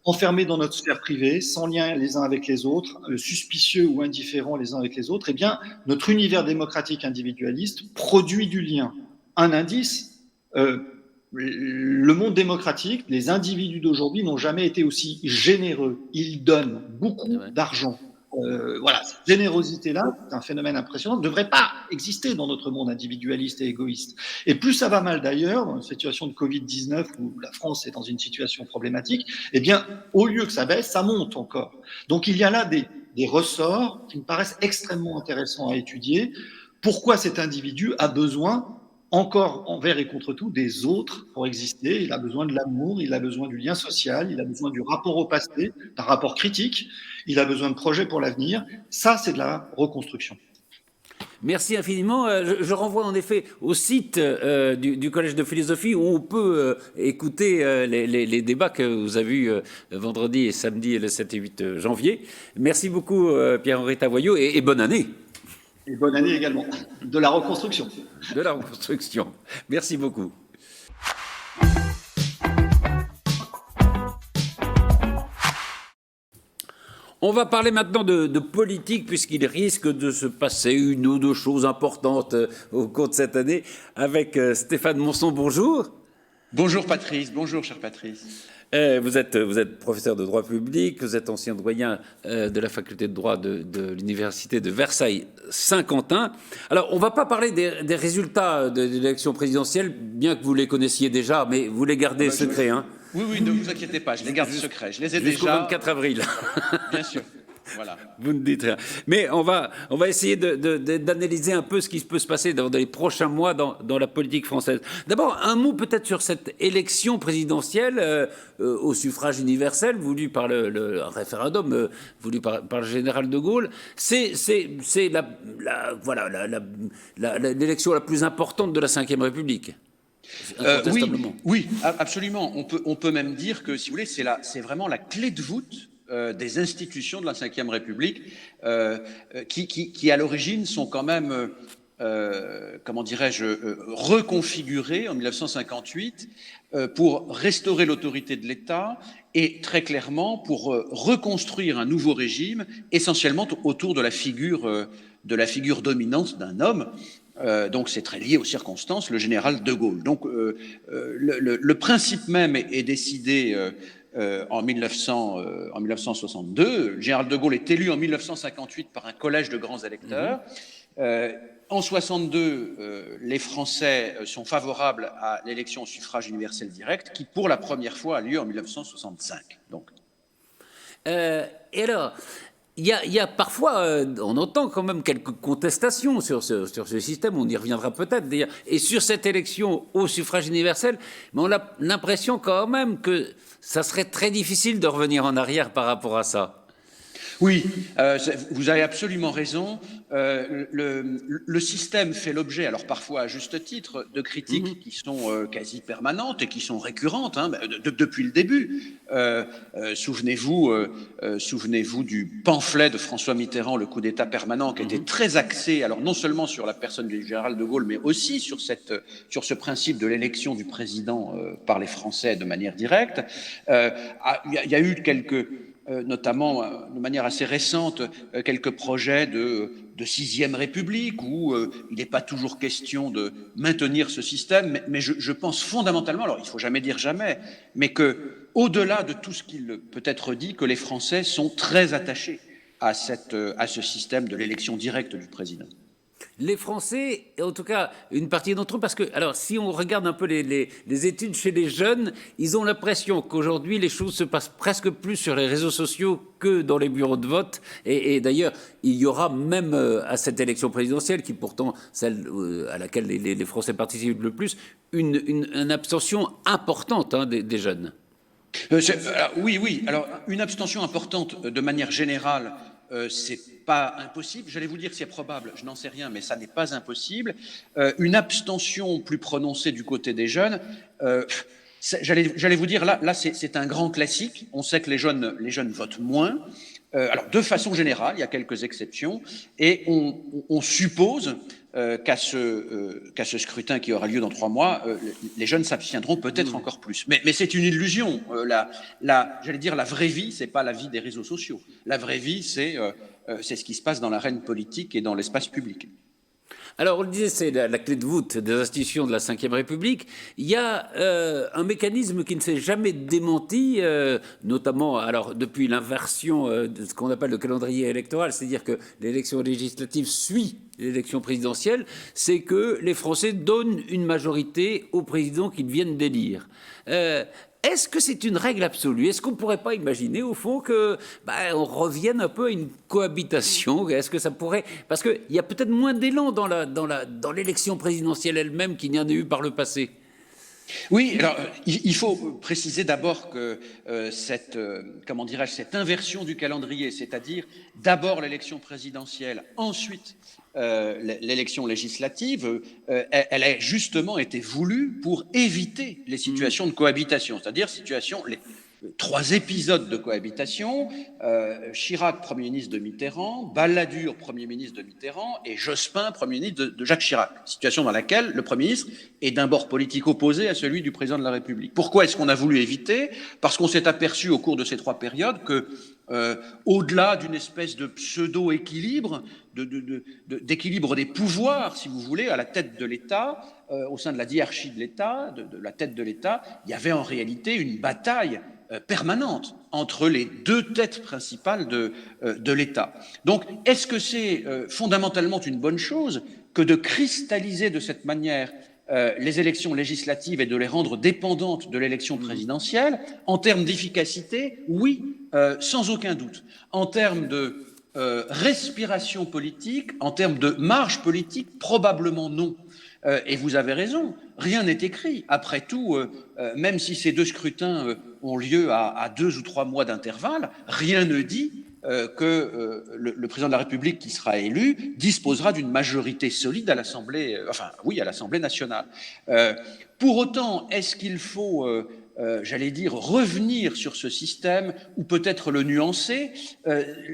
enfermés dans notre sphère privée, sans lien les uns avec les autres, suspicieux ou indifférents les uns avec les autres, eh bien, notre univers démocratique individualiste produit du lien. Un indice, le monde démocratique, les individus d'aujourd'hui n'ont jamais été aussi généreux. Ils donnent beaucoup d'argent. Voilà, cette générosité-là, c'est un phénomène impressionnant, ne devrait pas exister dans notre monde individualiste et égoïste. Et plus ça va mal d'ailleurs, dans une situation de Covid-19 où la France est dans une situation problématique, eh bien, au lieu que ça baisse, ça monte encore. Donc il y a là des ressorts qui me paraissent extrêmement intéressants à étudier. Pourquoi cet individu a besoin, encore envers et contre tout, des autres pour exister? Il a besoin de l'amour, il a besoin du lien social, il a besoin du rapport au passé, d'un rapport critique, il a besoin de projets pour l'avenir. Ça, c'est de la reconstruction. Merci infiniment. Je renvoie en effet au site du Collège de philosophie où on peut écouter les débats que vous avez eus vendredi et samedi le 7 et 8 janvier. Merci beaucoup Pierre-Henri Tavoyot et bonne année. Et bonne année également. De la reconstruction. De la reconstruction. Merci beaucoup. On va parler maintenant de politique, puisqu'il risque de se passer une ou deux choses importantes au cours de cette année, avec Stéphane Monson. Bonjour. Bonjour Patrice, bonjour cher Patrice. Vous êtes professeur de droit public, vous êtes ancien doyen de la faculté de droit de l'université de Versailles-Saint-Quentin. Alors, on ne va pas parler des résultats de l'élection présidentielle, bien que vous les connaissiez déjà, mais vous les gardez secrets, hein. Oui, ne vous inquiétez pas, je les garde secrets. Je les ai jusqu'au déjà. 24 avril. Bien sûr. Voilà. Vous ne dites rien. Mais on va essayer d'analyser un peu ce qui peut se passer dans les prochains mois dans la politique française. D'abord, un mot peut-être sur cette élection présidentielle au suffrage universel voulu par le référendum voulu par le général de Gaulle. C'est l'élection la plus importante de la Ve République. Oui, absolument. On peut même dire que, si vous voulez, c'est vraiment la clé de voûte des institutions de la Ve République qui à l'origine sont quand même, comment dirais-je, reconfigurées en 1958 pour restaurer l'autorité de l'État et très clairement pour reconstruire un nouveau régime, essentiellement autour de la figure dominante d'un homme. Donc c'est très lié aux circonstances, le général de Gaulle. Donc le principe même est décidé en 1962. Le général de Gaulle est élu en 1958 par un collège de grands électeurs. En 62, les Français sont favorables à l'élection au suffrage universel direct, qui pour la première fois a lieu en 1965. Donc. Et alors, il y a parfois, on entend quand même quelques contestations sur ce système, on y reviendra peut-être d'ailleurs, et sur cette élection au suffrage universel, mais on a l'impression quand même que ça serait très difficile de revenir en arrière par rapport à ça. Oui, vous avez absolument raison. Le système fait l'objet, alors parfois à juste titre, de critiques qui sont quasi permanentes et qui sont récurrentes depuis le début. Souvenez-vous du pamphlet de François Mitterrand, Le coup d'État permanent, qui était très axé, alors non seulement sur la personne du général de Gaulle, mais aussi sur ce principe de l'élection du président par les Français de manière directe. Il y a eu quelques notamment de manière assez récente, quelques projets de sixième République où il n'est pas toujours question de maintenir ce système, mais je pense fondamentalement, alors il ne faut jamais dire jamais, mais que au-delà de tout ce qu'il peut être dit, que les Français sont très attachés à ce système de l'élection directe du président. Les Français, en tout cas une partie d'entre eux, parce que, alors si on regarde un peu les études chez les jeunes, ils ont l'impression qu'aujourd'hui les choses se passent presque plus sur les réseaux sociaux que dans les bureaux de vote. Et d'ailleurs, il y aura même à cette élection présidentielle, qui pourtant celle à laquelle les Français participent le plus, une abstention importante des jeunes. Oui. Alors, une abstention importante de manière générale, c'est pas impossible. J'allais vous dire que c'est probable, je n'en sais rien, mais ça n'est pas impossible. Une abstention plus prononcée du côté des jeunes, j'allais vous dire, là c'est un grand classique. On sait que les jeunes votent moins. Alors, de façon générale, il y a quelques exceptions, et on suppose qu'à ce scrutin qui aura lieu dans 3 mois, les jeunes s'abstiendront peut-être encore plus. Mais c'est une illusion. J'allais dire, la vraie vie, c'est pas la vie des réseaux sociaux. La vraie vie, c'est ce qui se passe dans l'arène politique et dans l'espace public. Alors, on le disait, c'est la clé de voûte des institutions de la Ve République. Il y a un mécanisme qui ne s'est jamais démenti, notamment alors, depuis l'inversion de ce qu'on appelle le calendrier électoral, c'est-à-dire que l'élection législative suit l'élection présidentielle, c'est que les Français donnent une majorité au président qu'ils viennent d'élire. Est-ce que c'est une règle absolue? Est-ce qu'on ne pourrait pas imaginer, au fond, que on revienne un peu à une cohabitation? Est-ce que ça pourrait... Parce qu'il y a peut-être moins d'élan dans l'élection présidentielle elle-même qu'il n'y en a eu par le passé. Oui, alors il faut préciser d'abord que cette inversion du calendrier, c'est-à-dire d'abord l'élection présidentielle, ensuite l'élection législative, elle a justement été voulue pour éviter les situations de cohabitation, c'est-à-dire les 3 épisodes de cohabitation, Chirac, Premier ministre de Mitterrand, Balladur, Premier ministre de Mitterrand, et Jospin, Premier ministre de Jacques Chirac. Situation dans laquelle le Premier ministre est d'un bord politique opposé à celui du Président de la République. Pourquoi est-ce qu'on a voulu éviter? Parce qu'on s'est aperçu au cours de ces 3 périodes que, au-delà d'une espèce de pseudo-équilibre, d'équilibre des pouvoirs, si vous voulez, à la tête de l'État, au sein de la hiérarchie de l'État, de la tête de l'État, il y avait en réalité une bataille permanente entre les 2 têtes principales de l'État. Donc, est-ce que c'est fondamentalement une bonne chose que de cristalliser de cette manière les élections législatives et de les rendre dépendantes de l'élection présidentielle? En termes d'efficacité, oui, sans aucun doute. En termes de respiration politique, en termes de marge politique, probablement non. Et vous avez raison, rien n'est écrit. Après tout, même si ces 2 scrutins ont lieu à 2 ou 3 mois d'intervalle, rien ne dit que le président de la République qui sera élu disposera d'une majorité solide à l'Assemblée, à l'Assemblée nationale. Pour autant, est-ce qu'il faut j'allais dire, revenir sur ce système ou peut-être le nuancer.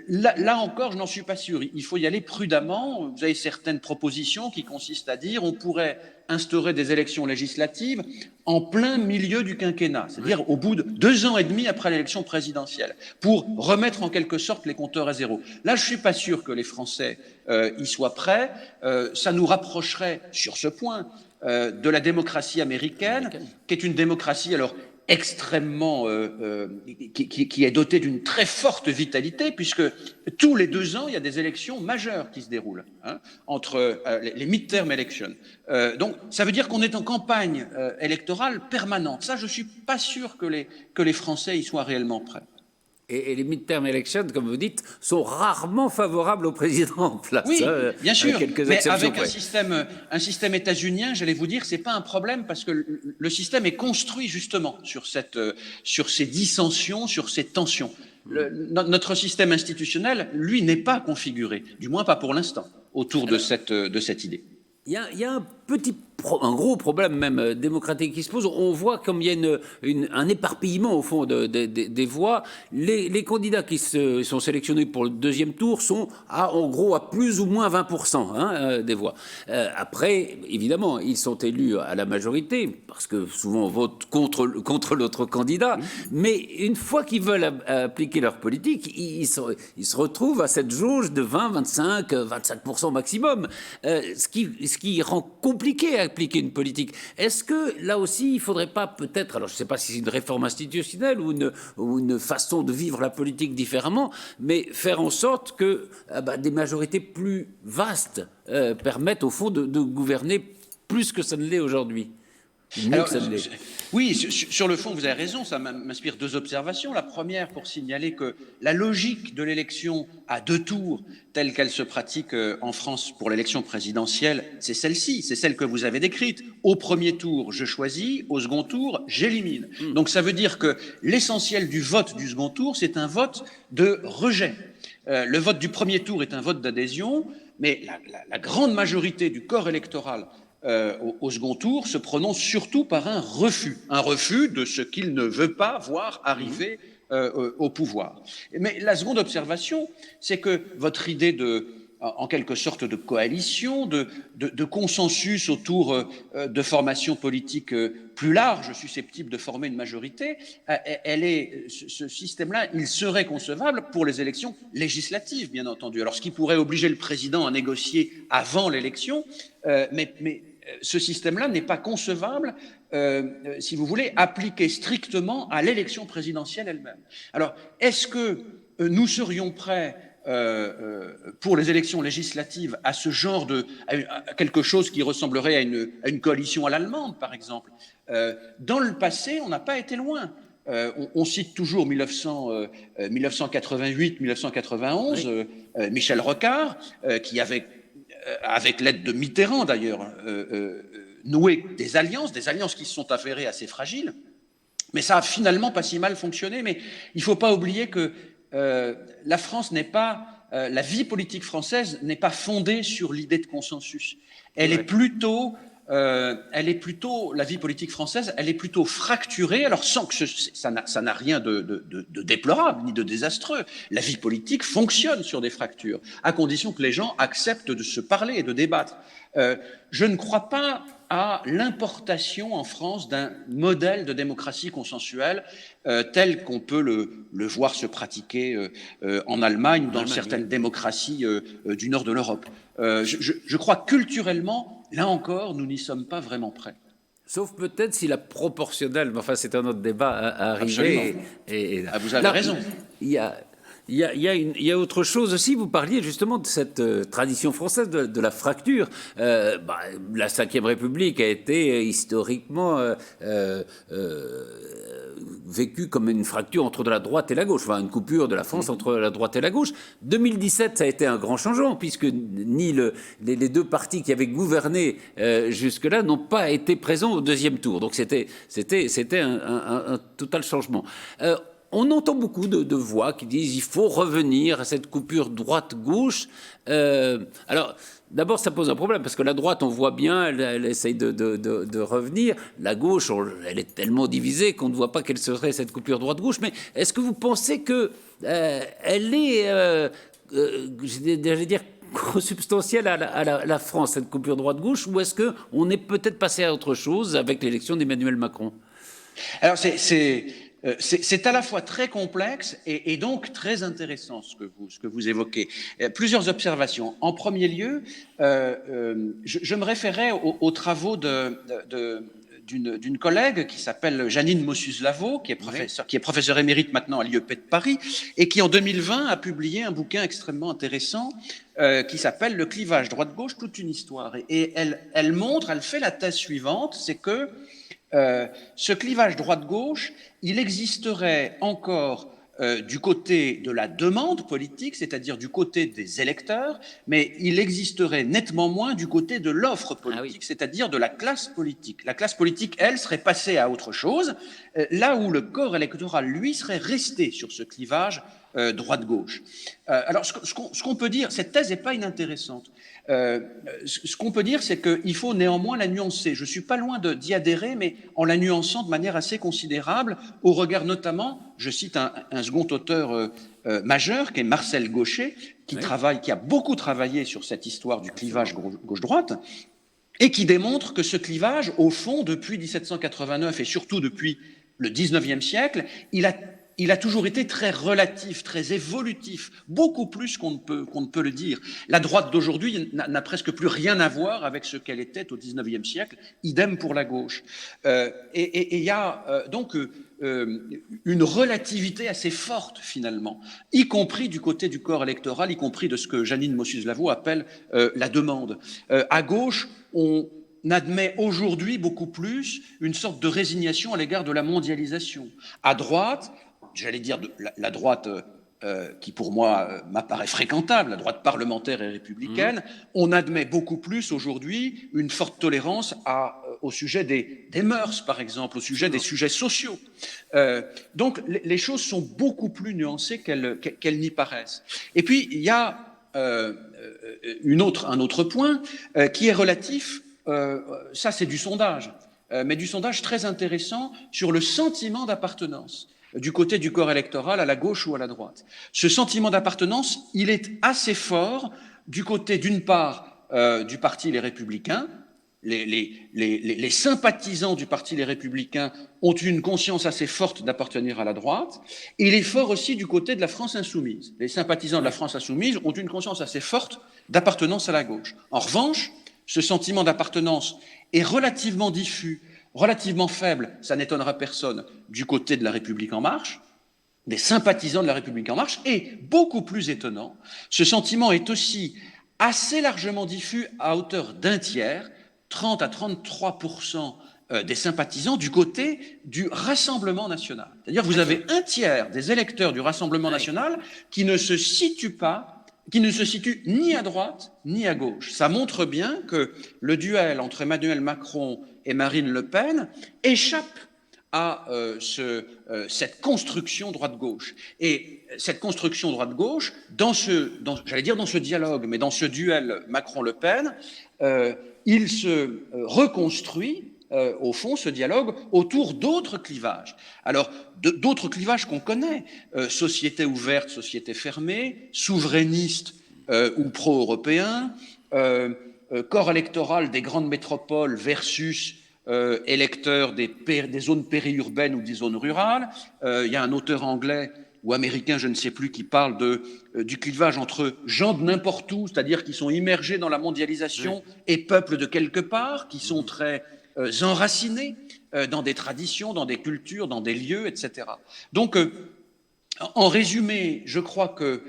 Là encore, je n'en suis pas sûr. Il faut y aller prudemment. Vous avez certaines propositions qui consistent à dire on pourrait instaurer des élections législatives en plein milieu du quinquennat, c'est-à-dire au bout de 2 ans et demi après l'élection présidentielle, pour remettre en quelque sorte les compteurs à zéro. Là, je ne suis pas sûr que les Français y soient prêts. Ça nous rapprocherait sur ce point de la démocratie américaine, qui est une démocratie alors extrêmement qui est dotée d'une très forte vitalité, puisque tous les 2 ans il y a des élections majeures qui se déroulent entre les midterm elections. Donc ça veut dire qu'on est en campagne électorale permanente. Ça, je suis pas sûr que les Français y soient réellement prêts. Et les midterm elections, comme vous dites, sont rarement favorables au président en place. Oui, bien sûr, mais avec près. un système états-unien, j'allais vous dire, c'est pas un problème parce que le système est construit justement sur ces dissensions, sur ces tensions. Notre système institutionnel, lui, n'est pas configuré, du moins pas pour l'instant, autour de cette idée. Il y a un un gros problème même démocratique qui se pose. On voit comme il y a un éparpillement au fond des voix. Les candidats qui sont sélectionnés pour le deuxième tour sont en gros à plus ou moins 20% des voix. Après, évidemment, ils sont élus à la majorité parce que souvent on vote contre l'autre candidat. Mais une fois qu'ils veulent appliquer leur politique, ils se retrouvent à cette jauge de 20, 25, 25% maximum. Ce qui rend compliqué à appliquer une politique. Est-ce que là aussi, il ne faudrait pas peut-être, alors je ne sais pas si c'est une réforme institutionnelle ou une façon de vivre la politique différemment, mais faire en sorte que des majorités plus vastes permettent au fond de gouverner plus que ça ne l'est aujourd'hui? Alors, oui, sur le fond, vous avez raison, ça m'inspire deux observations. La première, pour signaler que la logique de l'élection à deux tours, telle qu'elle se pratique en France pour l'élection présidentielle, c'est celle-ci, c'est celle que vous avez décrite. Au premier tour, je choisis, au second tour, j'élimine. Donc ça veut dire que l'essentiel du vote du second tour, c'est un vote de rejet. Le vote du premier tour est un vote d'adhésion, mais la grande majorité du corps électoral au second tour se prononce surtout par un refus de ce qu'il ne veut pas voir arriver au pouvoir. Mais la seconde observation, c'est que votre idée en quelque sorte de coalition, de consensus autour de formations politiques plus larges, susceptibles de former une majorité, ce système-là, il serait concevable pour les élections législatives, bien entendu. Alors, ce qui pourrait obliger le président à négocier avant l'élection, mais ce système-là n'est pas concevable, si vous voulez, appliqué strictement à l'élection présidentielle elle-même. Alors, est-ce que nous serions prêts pour les élections législatives à ce genre à quelque chose qui ressemblerait à une coalition à l'allemande, par exemple? Dans le passé, on n'a pas été loin. On cite toujours 1988, 1991, oui. Michel Rocard, qui avait, avec l'aide de Mitterrand d'ailleurs, noué des alliances qui se sont avérées assez fragiles, mais ça a finalement pas si mal fonctionné. Mais il ne faut pas oublier que la France n'est pas, la vie politique française n'est pas fondée sur l'idée de consensus. Elle est plutôt, la vie politique française, elle est plutôt fracturée, alors sans que ça n'a rien de déplorable ni de désastreux. La vie politique fonctionne sur des fractures, à condition que les gens acceptent de se parler et de débattre. Je ne crois pas à l'importation en France d'un modèle de démocratie consensuelle tel qu'on peut le voir se pratiquer en Allemagne ou dans certaines démocraties du nord de l'Europe. Je crois culturellement, là encore, nous n'y sommes pas vraiment prêts. Sauf peut-être si la proportionnelle, mais enfin c'est un autre débat à arriver. Vous avez raison. Il y a autre chose aussi, vous parliez justement de cette tradition française de la fracture. La Ve République a été historiquement vécue comme une fracture entre de la droite et la gauche, enfin une coupure de la France entre la droite et la gauche. 2017, ça a été un grand changement, puisque les deux partis qui avaient gouverné jusque-là n'ont pas été présents au deuxième tour. Donc c'était un total changement. On entend beaucoup de voix qui disent qu'il faut revenir à cette coupure droite-gauche. Alors, d'abord, ça pose un problème, parce que la droite, on voit bien, elle essaye de revenir. La gauche, elle est tellement divisée qu'on ne voit pas quelle serait cette coupure droite-gauche. Mais est-ce que vous pensez qu'elle est, j'allais dire, consubstantielle à la France, cette coupure droite-gauche, ou est-ce qu'on est peut-être passé à autre chose avec l'élection d'Emmanuel Macron? Alors, c'est à la fois très complexe et donc très intéressant ce que vous évoquez. Plusieurs observations. En premier lieu, je me référais aux travaux d'une collègue qui s'appelle Janine Mossus-Lavaux, qui est professeure émérite maintenant à l'IEP de Paris, et qui en 2020 a publié un bouquin extrêmement intéressant qui s'appelle « Le clivage droite-gauche, toute une histoire ». Et elle fait la thèse suivante, c'est que ce clivage droite-gauche, il existerait encore du côté de la demande politique, c'est-à-dire du côté des électeurs, mais il existerait nettement moins du côté de l'offre politique, c'est-à-dire de la classe politique. La classe politique, elle, serait passée à autre chose, là où le corps électoral, lui, serait resté sur ce clivage droite-gauche. Alors, ce qu'on peut dire, cette thèse n'est pas inintéressante. Ce qu'on peut dire, c'est qu'il faut néanmoins la nuancer. Je ne suis pas loin d'y adhérer, mais en la nuançant de manière assez considérable, au regard notamment, je cite un second auteur majeur, qui est Marcel Gauchet, qui a beaucoup travaillé sur cette histoire du clivage gauche-droite, et qui démontre que ce clivage, au fond, depuis 1789 et surtout depuis le XIXe siècle, il a toujours été très relatif, très évolutif, beaucoup plus qu'on ne peut le dire. La droite d'aujourd'hui n'a presque plus rien à voir avec ce qu'elle était au XIXe siècle, idem pour la gauche. Et il y a donc une relativité assez forte, finalement, y compris du côté du corps électoral, y compris de ce que Jeanine Mossius-Lavaux appelle la demande. À gauche, on admet aujourd'hui beaucoup plus une sorte de résignation à l'égard de la mondialisation. À droite, j'allais dire la droite qui pour moi m'apparaît fréquentable, la droite parlementaire et républicaine, on admet beaucoup plus aujourd'hui une forte tolérance au sujet des mœurs, par exemple, au sujet des sujets sociaux. Donc les choses sont beaucoup plus nuancées qu'elles n'y paraissent. Et puis il y a un autre point qui est relatif, ça c'est du sondage, mais du sondage très intéressant sur le sentiment d'appartenance du côté du corps électoral, à la gauche ou à la droite. Ce sentiment d'appartenance, il est assez fort du côté, d'une part, du parti Les Républicains. Les sympathisants du parti Les Républicains ont une conscience assez forte d'appartenir à la droite. Et il est fort aussi du côté de la France insoumise. Les sympathisants de la France insoumise ont une conscience assez forte d'appartenance à la gauche. En revanche, ce sentiment d'appartenance est relativement diffus, relativement faible, ça n'étonnera personne, du côté de la République en marche, des sympathisants de la République en marche, et beaucoup plus étonnant, ce sentiment est aussi assez largement diffus à hauteur d'un tiers, 30 à 33% des sympathisants du côté du Rassemblement national. C'est-à-dire que vous avez un tiers des électeurs du Rassemblement national qui ne se situent ni à droite ni à gauche. Ça montre bien que le duel entre Emmanuel Macron et Marine Le Pen échappe à cette construction droite-gauche. Et cette construction droite-gauche, dans ce dialogue, mais dans ce duel Macron-Le Pen, il se reconstruit, au fond, ce dialogue autour d'autres clivages. Alors, d'autres clivages qu'on connaît, société ouverte, société fermée, souverainiste ou pro-européen, corps électoral des grandes métropoles versus électeurs des zones périurbaines ou des zones rurales. Il y a un auteur anglais ou américain, je ne sais plus, qui parle du clivage entre gens de n'importe où, c'est-à-dire qui sont immergés dans la mondialisation, et peuples de quelque part, qui sont très enracinés dans des traditions, dans des cultures, dans des lieux, etc. Donc, en résumé, je crois que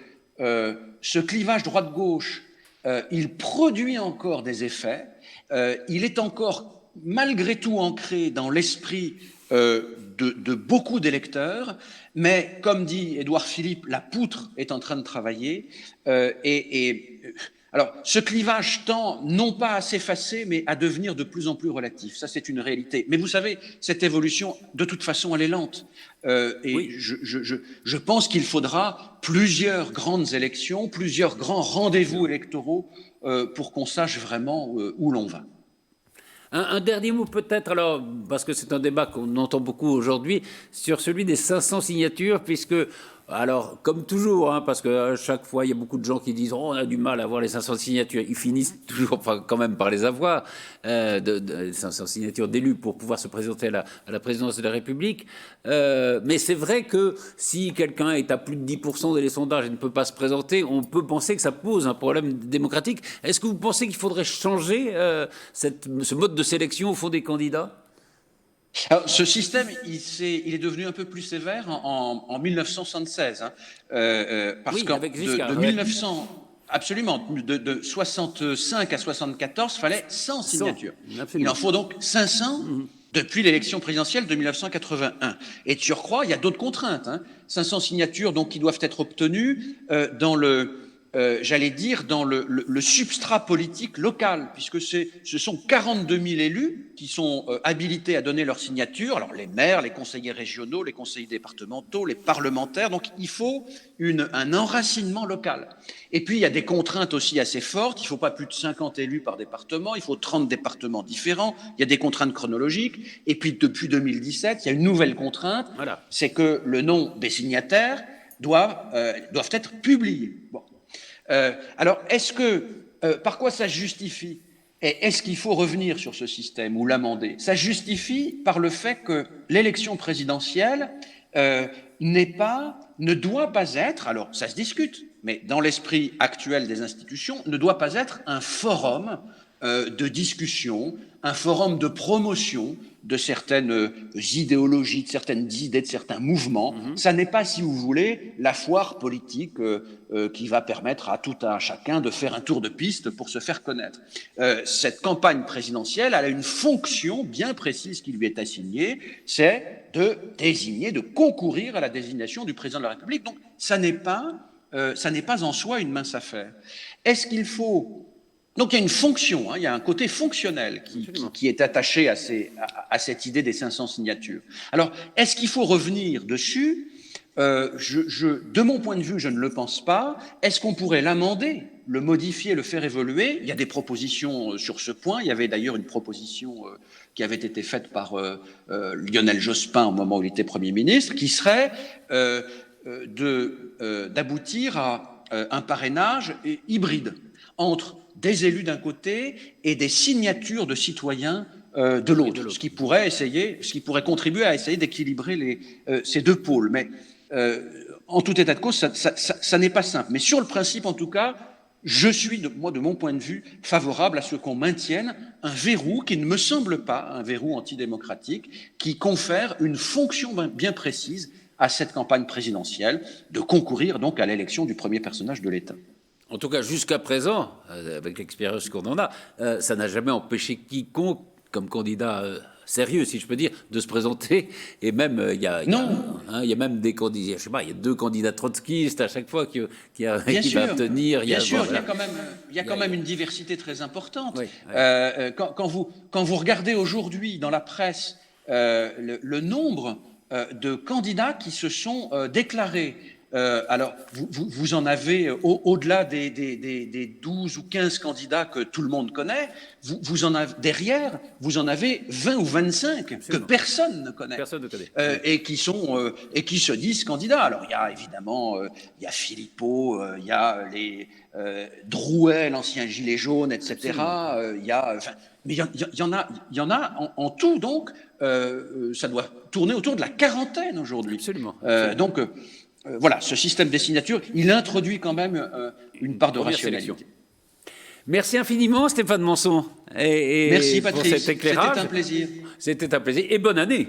ce clivage droite-gauche, il produit encore des effets, il est encore malgré tout ancré dans l'esprit de beaucoup d'électeurs, mais comme dit Édouard Philippe, la poutre est en train de travailler, alors, ce clivage tend non pas à s'effacer, mais à devenir de plus en plus relatif. Ça, c'est une réalité. Mais vous savez, cette évolution, de toute façon, elle est lente. Je pense qu'il faudra plusieurs grandes élections, plusieurs grands rendez-vous électoraux pour qu'on sache vraiment où l'on va. Un dernier mot peut-être, alors, parce que c'est un débat qu'on entend beaucoup aujourd'hui, sur celui des 500 signatures, puisque, alors, comme toujours, parce qu'à chaque fois, il y a beaucoup de gens qui disent on a du mal à avoir les 500 signatures. Ils finissent toujours quand même par les avoir, 500 signatures d'élus pour pouvoir se présenter à la présidence de la République. Mais c'est vrai que si quelqu'un est à plus de 10% dans les sondages et ne peut pas se présenter, on peut penser que ça pose un problème démocratique. Est-ce que vous pensez qu'il faudrait changer ce mode de sélection au fond des candidats ? Alors, ce système, il est devenu un peu plus sévère en 1976, parce de 1900, absolument, de 65 à 74, il fallait 100 signatures. Il en faut donc 500 depuis l'élection présidentielle de 1981. Et de surcroît, il y a d'autres contraintes. 500 signatures donc, qui doivent être obtenues dans le j'allais dire, dans le substrat politique local, puisque ce sont 42 000 élus qui sont habilités à donner leur signature, alors les maires, les conseillers régionaux, les conseillers départementaux, les parlementaires, donc il faut un enracinement local. Et puis il y a des contraintes aussi assez fortes, il ne faut pas plus de 50 élus par département, il faut 30 départements différents, il y a des contraintes chronologiques, et puis depuis 2017, il y a une nouvelle contrainte, voilà. C'est que le nom des signataires doivent être publiés. Bon. Alors, est-ce que, par quoi ça se justifie? Et est-ce qu'il faut revenir sur ce système ou l'amender? Ça se justifie par le fait que l'élection présidentielle ne doit pas être, alors ça se discute, mais dans l'esprit actuel des institutions, ne doit pas être un forum de discussion, un forum de promotion de certaines idéologies, de certaines idées, de certains mouvements. Ça n'est pas, si vous voulez, la foire politique qui va permettre à tout un chacun de faire un tour de piste pour se faire connaître. Cette campagne présidentielle, elle a une fonction bien précise qui lui est assignée, c'est de désigner, de concourir à la désignation du président de la République. Donc, ça n'est pas en soi une mince affaire. Est-ce qu'il faut... Donc il y a une fonction, il y a un côté fonctionnel qui est attaché à cette idée des 500 signatures. Alors, est-ce qu'il faut revenir dessus? De mon point de vue, je ne le pense pas. Est-ce qu'on pourrait l'amender, le modifier, le faire évoluer? Il y a des propositions sur ce point. Il y avait d'ailleurs une proposition qui avait été faite par Lionel Jospin au moment où il était Premier ministre, qui serait d'aboutir à un parrainage hybride entre des élus d'un côté et des signatures de citoyens de l'autre, ce qui pourrait contribuer à essayer d'équilibrer ces deux pôles. Mais en tout état de cause, ça n'est pas simple. Mais sur le principe, en tout cas, je suis, de mon point de vue, favorable à ce qu'on maintienne un verrou qui ne me semble pas un verrou antidémocratique, qui confère une fonction bien précise à cette campagne présidentielle, de concourir donc à l'élection du premier personnage de l'État. En tout cas, jusqu'à présent, avec l'expérience qu'on en a, ça n'a jamais empêché quiconque, comme candidat sérieux, si je peux dire, de se présenter. Et même, il y a même des candidats, je sais pas, il y a 2 candidats trotskistes à chaque fois qui va obtenir. Bien sûr, il y a quand même une diversité très importante. Oui, quand vous regardez aujourd'hui dans la presse le nombre de candidats qui se sont déclarés. Alors, vous en avez, au-delà des 12 ou 15 candidats que tout le monde connaît, vous en avez, derrière, vous en avez 20 ou 25 que personne ne connaît. Personne ne connaît. Et qui se disent candidats. Alors, il y a évidemment, il y a Philippot, il y a les Drouet, l'ancien gilet jaune, etc. Mais il y en a en tout, donc, ça doit tourner autour de la quarantaine aujourd'hui. Absolument. Donc, voilà, ce système des signatures, il introduit quand même une part de rationalité. Merci infiniment, Stéphane Manson. Merci, Patrice. Pour cet éclairage. C'était un plaisir. C'était un plaisir. Et bonne année.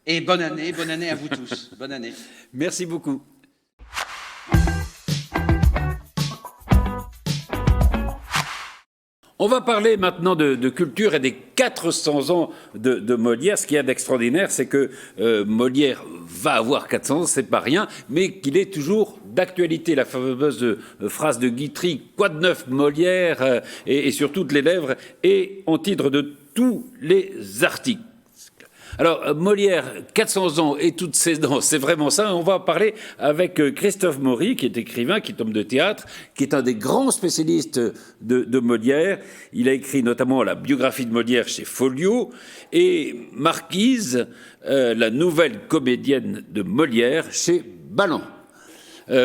Et bonne année à vous tous. Bonne année. Merci beaucoup. On va parler maintenant de culture et des 400 ans de Molière. Ce qu'il y a d'extraordinaire, c'est que Molière va avoir 400 ans, c'est pas rien, mais qu'il est toujours d'actualité. La fameuse phrase de Guitry, « Quoi de neuf Molière ?» est sur toutes les lèvres et en titre de tous les articles. Alors, Molière, 400 ans et toutes ses dents, c'est vraiment ça. On va en parler avec Christophe Maury, qui est écrivain, qui est homme de théâtre, qui est un des grands spécialistes de Molière. Il a écrit notamment la biographie de Molière chez Folio et Marquise, la nouvelle comédienne de Molière chez Balland.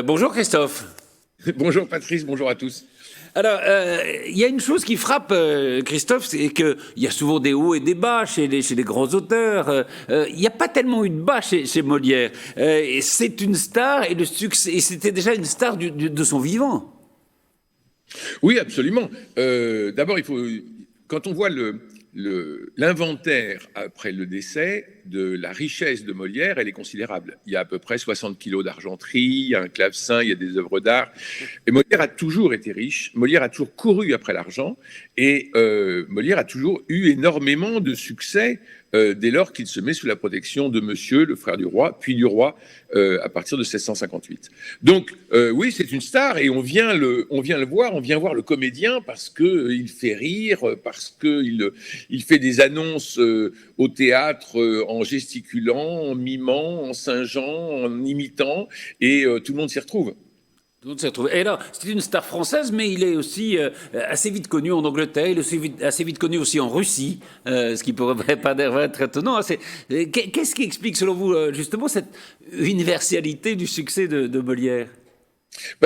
Bonjour Christophe. Bonjour Patrice, bonjour à tous. Alors, il y a une chose qui frappe, Christophe, c'est qu'il y a souvent des hauts et des bas chez les grands auteurs. Il n'y a pas tellement eu de bas chez Molière. C'est une star et le succès, et c'était déjà une star de son vivant. Oui, absolument. D'abord, quand on voit l'inventaire après le décès de la richesse de Molière, elle est considérable. Il y a à peu près 60 kilos d'argenterie, il y a un clavecin, il y a des œuvres d'art. Et Molière a toujours été riche, Molière a toujours couru après l'argent, et Molière a toujours eu énormément de succès dès lors qu'il se met sous la protection de Monsieur, le frère du roi, puis du roi, à partir de 1658. Donc, oui, c'est une star, et on vient le voir, on vient voir le comédien parce qu'il fait rire, parce qu'il fait des annonces au théâtre en gesticulant, en mimant, en singeant, en imitant, et tout le monde s'y retrouve. Tout le monde s'y retrouve. Et là, c'est une star française, mais il est aussi assez vite connu en Angleterre, il est aussi assez vite connu aussi en Russie, ce qui pourrait pas être étonnant. Qu'est-ce qui explique, selon vous, justement, cette universalité du succès de Molière?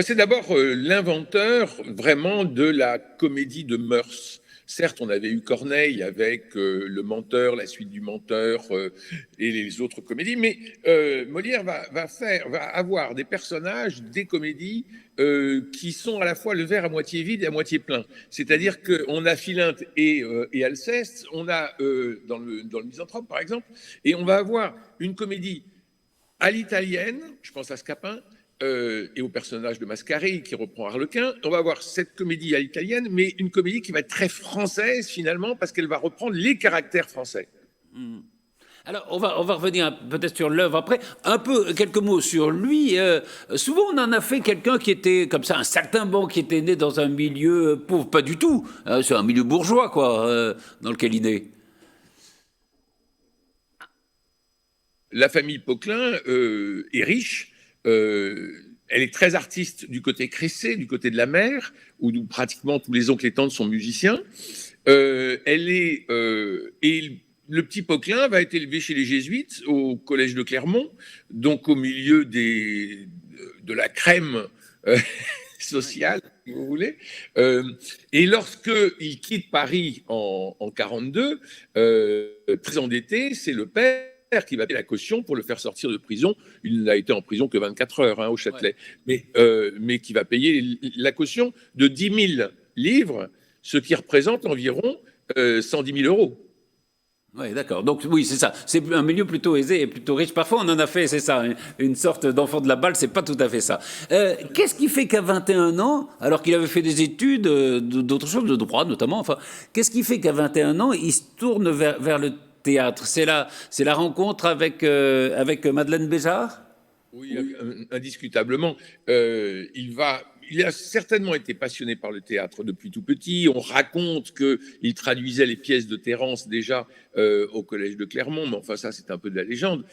C'est d'abord l'inventeur vraiment de la comédie de mœurs. Certes, on avait eu Corneille avec Le Menteur, La Suite du Menteur et les autres comédies, mais Molière va avoir des personnages, des comédies qui sont à la fois le verre à moitié vide et à moitié plein. C'est-à-dire qu'on a Philinte et Alceste, on a dans le Misanthrope par exemple, et on va avoir une comédie à l'italienne, je pense à Scapin, et au personnage de Mascarille qui reprend Harlequin. On va avoir cette comédie à l'italienne, mais une comédie qui va être très française finalement, parce qu'elle va reprendre les caractères français. Alors, on va revenir peut-être sur l'œuvre après. Quelques mots sur lui. Souvent, on en a fait quelqu'un qui était comme ça, un saltimbanque qui était né dans un milieu pauvre. Pas du tout. C'est un milieu bourgeois, quoi, dans lequel il est. La famille Poquelin est riche. Elle est très artiste du côté Cressé, du côté de la mer, où pratiquement tous les oncles et tantes sont musiciens. Et le petit Poquelin va être élevé chez les Jésuites au collège de Clermont, donc au milieu de la crème sociale, si vous voulez. Et lorsqu'il quitte Paris en 1942, très endetté, c'est le père qui va payer la caution pour le faire sortir de prison. Il n'a été en prison que 24 heures au Châtelet, mais qui va payer la caution de 10 000 livres, ce qui représente environ 110 000 euros. Oui, d'accord. Donc oui, c'est ça. C'est un milieu plutôt aisé et plutôt riche. Parfois, on en a fait, c'est ça, une sorte d'enfant de la balle. C'est pas tout à fait ça. Qu'est-ce qui fait qu'à 21 ans, alors qu'il avait fait des études, d'autres choses, de droit notamment, enfin, qu'est-ce qui fait qu'à 21 ans, il se tourne vers le théâtre? C'est la rencontre avec Madeleine Béjart? Oui, indiscutablement. Il a certainement été passionné par le théâtre depuis tout petit. On raconte qu'il traduisait les pièces de Terrence déjà au collège de Clermont, mais enfin ça c'est un peu de la légende.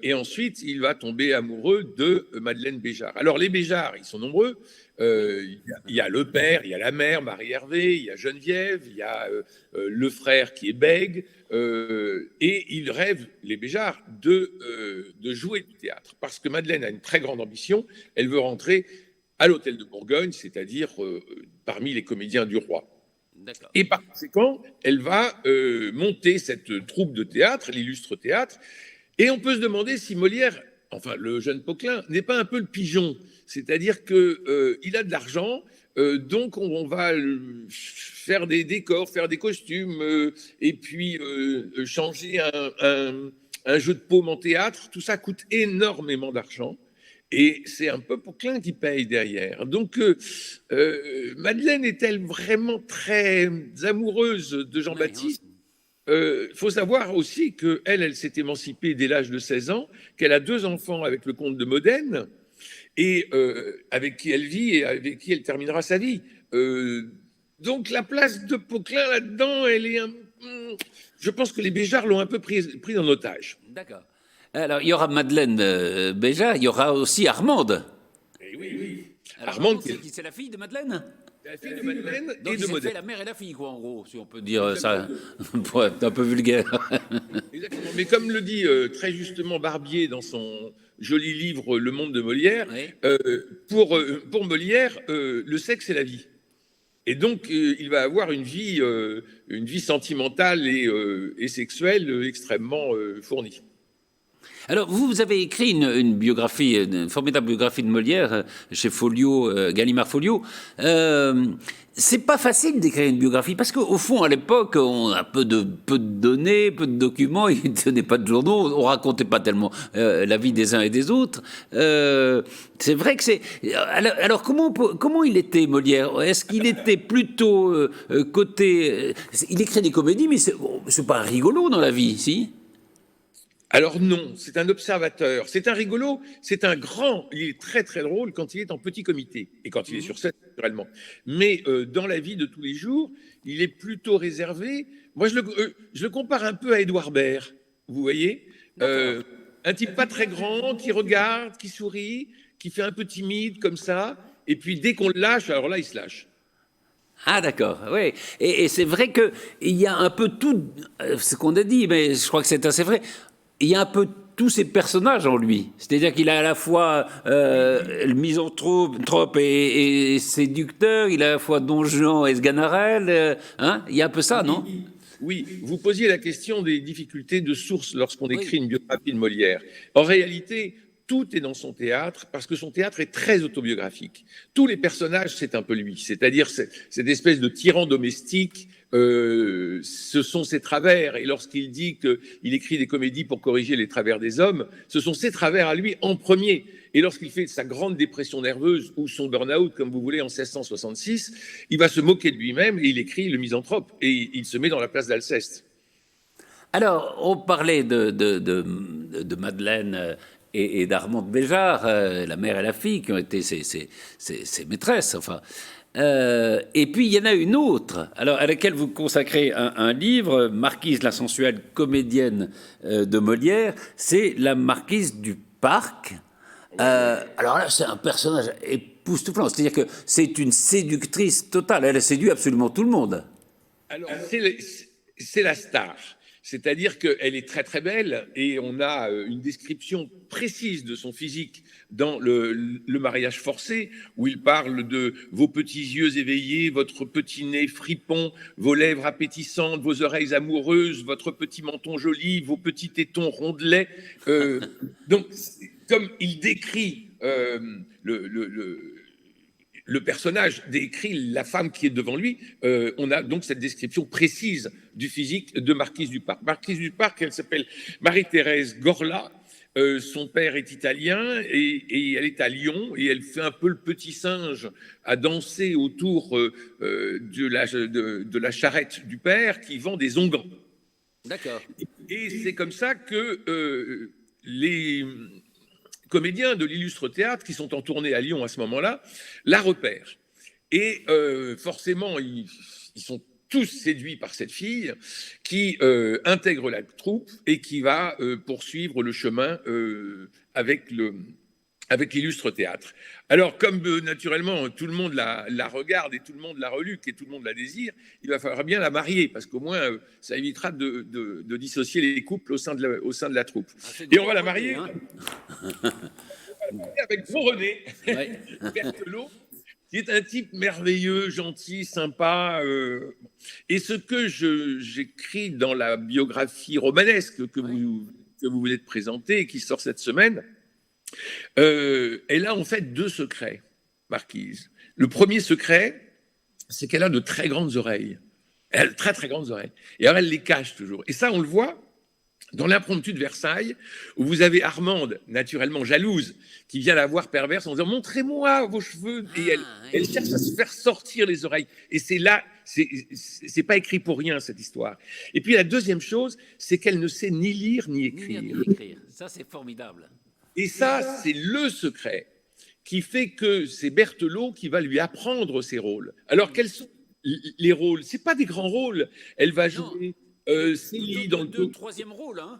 Et ensuite, il va tomber amoureux de Madeleine Béjart. Alors les Béjart, ils sont nombreux. Il y a le père, il y a la mère, Marie-Hervé, il y a Geneviève, il y a le frère qui est bègue, et ils rêvent, les Béjart, de jouer du théâtre. Parce que Madeleine a une très grande ambition, elle veut rentrer à l'Hôtel de Bourgogne, c'est-à-dire parmi les comédiens du roi. D'accord. Et par conséquent, elle va monter cette troupe de théâtre, l'illustre théâtre, et on peut se demander si Molière, enfin le jeune Poquelin, n'est pas un peu le pigeon, c'est-à-dire qu'il a de l'argent, donc on va faire des décors, faire des costumes, et puis changer un jeu de paume en théâtre, tout ça coûte énormément d'argent. Et c'est un peu Poquelin qui paye derrière. Donc, Madeleine est-elle vraiment très amoureuse de Jean-Baptiste ? Faut savoir aussi qu'elle s'est émancipée dès l'âge de 16 ans, qu'elle a 2 enfants avec le comte de Modène, et avec qui elle vit et avec qui elle terminera sa vie. Donc, la place de Poquelin là-dedans, elle est je pense que les Béjart l'ont un peu pris en otage. D'accord. Alors, il y aura Madeleine Béjart, il y aura aussi Armande. Et oui. Alors, Armande, c'est la fille de Madeleine. C'est la fille de Madeleine donc, et de Modène. C'est la mère et la fille, quoi, en gros, si on peut dire ça, pour être un peu vulgaire. Exactement. Mais comme le dit très justement Barbier dans son joli livre Le Monde de Molière, pour Molière, le sexe est la vie. Et donc, il va avoir une vie sentimentale et sexuelle extrêmement fournie. Alors, vous avez écrit une biographie, une formidable biographie de Molière chez Folio, Gallimard Folio. C'est pas facile d'écrire une biographie parce qu'au fond, à l'époque, on a peu de données, peu de documents, il ne tenait pas de journaux, on racontait pas tellement la vie des uns et des autres. C'est vrai que c'est. Alors, comment il était Molière? Est-ce qu'il était plutôt côté. Il écrit des comédies, mais c'est pas rigolo dans la vie, si? Alors non, c'est un observateur, c'est un rigolo, c'est un grand, il est très très drôle quand il est en petit comité et quand il est sur scène naturellement. Mais dans la vie de tous les jours, il est plutôt réservé. Moi je le compare un peu à Édouard Baird, vous voyez, un type pas très grand, qui regarde, qui sourit, qui fait un peu timide comme ça, et puis dès qu'on le lâche, alors là il se lâche. Ah d'accord, oui. Et c'est vrai qu'il y a un peu tout ce qu'on a dit, mais je crois que c'est assez vrai. Il y a un peu tous ces personnages en lui. C'est-à-dire qu'il a à la fois le misanthrope et séducteur, il a à la fois Don Juan et Sganarelle. Il y a un peu ça, non? Oui, vous posiez la question des difficultés de source lorsqu'on écrit une biographie de Molière. En réalité, tout est dans son théâtre, parce que son théâtre est très autobiographique. Tous les personnages, c'est un peu lui. C'est-à-dire cette espèce de tyran domestique, ce sont ses travers. Et lorsqu'il dit qu'il écrit des comédies pour corriger les travers des hommes, ce sont ses travers à lui en premier. Et lorsqu'il fait sa grande dépression nerveuse ou son burn-out, comme vous voulez, en 1666, il va se moquer de lui-même et il écrit Le Misanthrope. Et il se met dans la place d'Alceste. Alors, on parlait de Madeleine et d'Armande Béjart, la mère et la fille, qui ont été ses maîtresses, enfin. Et puis, il y en a une autre, alors, à laquelle vous consacrez un livre, Marquise, la sensuelle comédienne de Molière, c'est la Marquise du Parc. Alors là, c'est un personnage époustouflant, c'est-à-dire que c'est une séductrice totale, elle a séduit absolument tout le monde. Alors, c'est la star. C'est-à-dire qu'elle est très très belle et on a une description précise de son physique dans le mariage forcé, où il parle de vos petits yeux éveillés, votre petit nez fripon, vos lèvres appétissantes, vos oreilles amoureuses, votre petit menton joli, vos petits tétons rondelets. Donc, comme il décrit le personnage décrit la femme qui est devant lui, on a donc cette description précise du physique de Marquise du Parc. Marquise du Parc, elle s'appelle Marie-Thérèse Gorla, son père est italien et elle est à Lyon et elle fait un peu le petit singe à danser autour de la charrette du père qui vend des onguents. D'accord. Et c'est comme ça que les comédiens de l'Illustre Théâtre, qui sont en tournée à Lyon à ce moment-là, la repèrent. Et forcément, ils sont tous séduits par cette fille qui intègre la troupe et qui va poursuivre le chemin avec l'Illustre Théâtre. Alors, comme naturellement tout le monde la regarde et tout le monde la reluque et tout le monde la désire, il va falloir bien la marier, parce qu'au moins, ça évitera de dissocier les couples au sein de la troupe. Et on va la marier avec Gros René, ouais. Berthelot, qui est un type merveilleux, gentil, sympa. Et ce que j'écris dans la biographie romanesque que vous venez de présenter et qui sort cette semaine, elle a en fait deux secrets, Marquise. Le premier secret, c'est qu'elle a de très grandes oreilles. Elle a de très très grandes oreilles. Et alors elle les cache toujours. Et ça, on le voit dans l'impromptu de Versailles, où vous avez Armande, naturellement jalouse, qui vient la voir perverse en disant « Montrez-moi vos cheveux !» Et elle cherche à se faire sortir les oreilles. Et c'est là, c'est pas écrit pour rien, cette histoire. Et puis la deuxième chose, c'est qu'elle ne sait ni lire ni écrire. Ça, c'est formidable. Et ça, c'est le secret qui fait que c'est Berthelot qui va lui apprendre ses rôles. Alors, quels sont les rôles? C'est pas des grands rôles. Elle va jouer Célie dans le troisième rôle. Hein.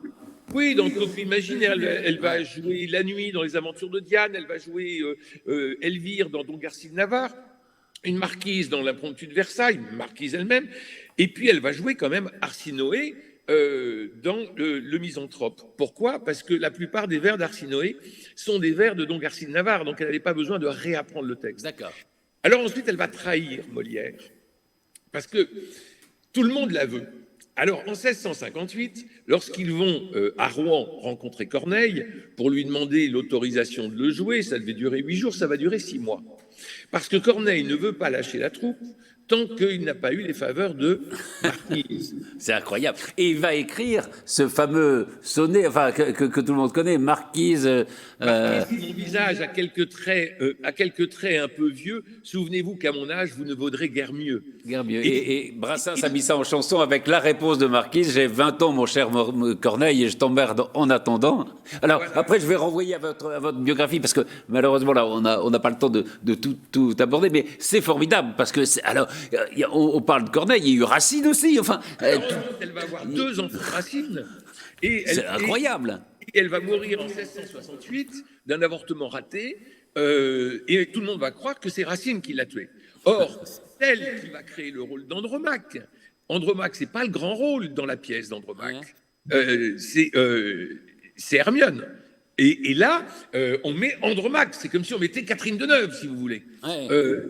Oui, dans le Coq imaginaire, elle va jouer la nuit dans les aventures de Diane, elle va jouer Elvire dans Don Garcia de Navarre, une marquise dans l'impromptu de Versailles, une marquise elle-même, et puis elle va jouer quand même Arsinoé dans le Misanthrope. Pourquoi? Parce que la plupart des vers d'Arsinoé sont des vers de Don Garcia de Navarre, donc elle n'avait pas besoin de réapprendre le texte. D'accord. Alors ensuite, elle va trahir Molière, parce que tout le monde la veut. Alors, en 1658, lorsqu'ils vont à Rouen rencontrer Corneille pour lui demander l'autorisation de le jouer, ça devait durer 8 jours, ça va durer 6 mois. Parce que Corneille ne veut pas lâcher la troupe tant qu'il n'a pas eu les faveurs de Marquise. C'est incroyable. Et il va écrire ce fameux sonnet, enfin que tout le monde connaît, Marquise. Marquise, mon visage a quelques traits un peu vieux. Souvenez-vous qu'à mon âge, vous ne vaudrez guère mieux. Guère mieux. Et Brassens a mis ça en chanson avec la réponse de Marquise. J'ai 20 ans, mon cher Corneille, et je t'emmerde en attendant. Alors, voilà. Après, je vais renvoyer à votre biographie, parce que malheureusement, là, on n'a pas le temps de tout aborder, mais c'est formidable, parce que, alors, on parle de Corneille, il y a eu Racine aussi, enfin... elle va avoir 2 enfants Racine. C'est incroyable. Et elle va mourir en 1668 d'un avortement raté, et tout le monde va croire que c'est Racine qui l'a tuée. Or, c'est elle qui va créer le rôle d'Andromaque. Andromaque, c'est pas le grand rôle dans la pièce d'Andromaque. C'est Hermione. Et là, on met Andromaque. C'est comme si on mettait Catherine Deneuve, si vous voulez.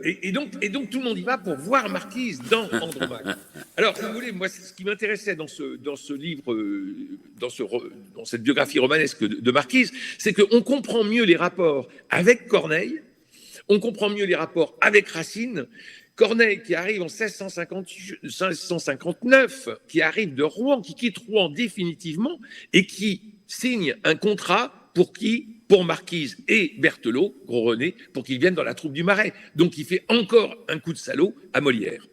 Et donc, tout le monde y va pour voir Marquise dans Andromaque. Alors, si vous voulez, moi, ce qui m'intéressait dans ce livre, dans cette biographie romanesque de Marquise, c'est qu'on comprend mieux les rapports avec Corneille, on comprend mieux les rapports avec Racine. Corneille, qui arrive en 1659, qui arrive de Rouen, qui quitte Rouen définitivement et qui signe un contrat pour qui ? Pour Marquise et Berthelot, Gros René, pour qu'ils viennent dans la troupe du Marais. Donc il fait encore un coup de salaud à Molière.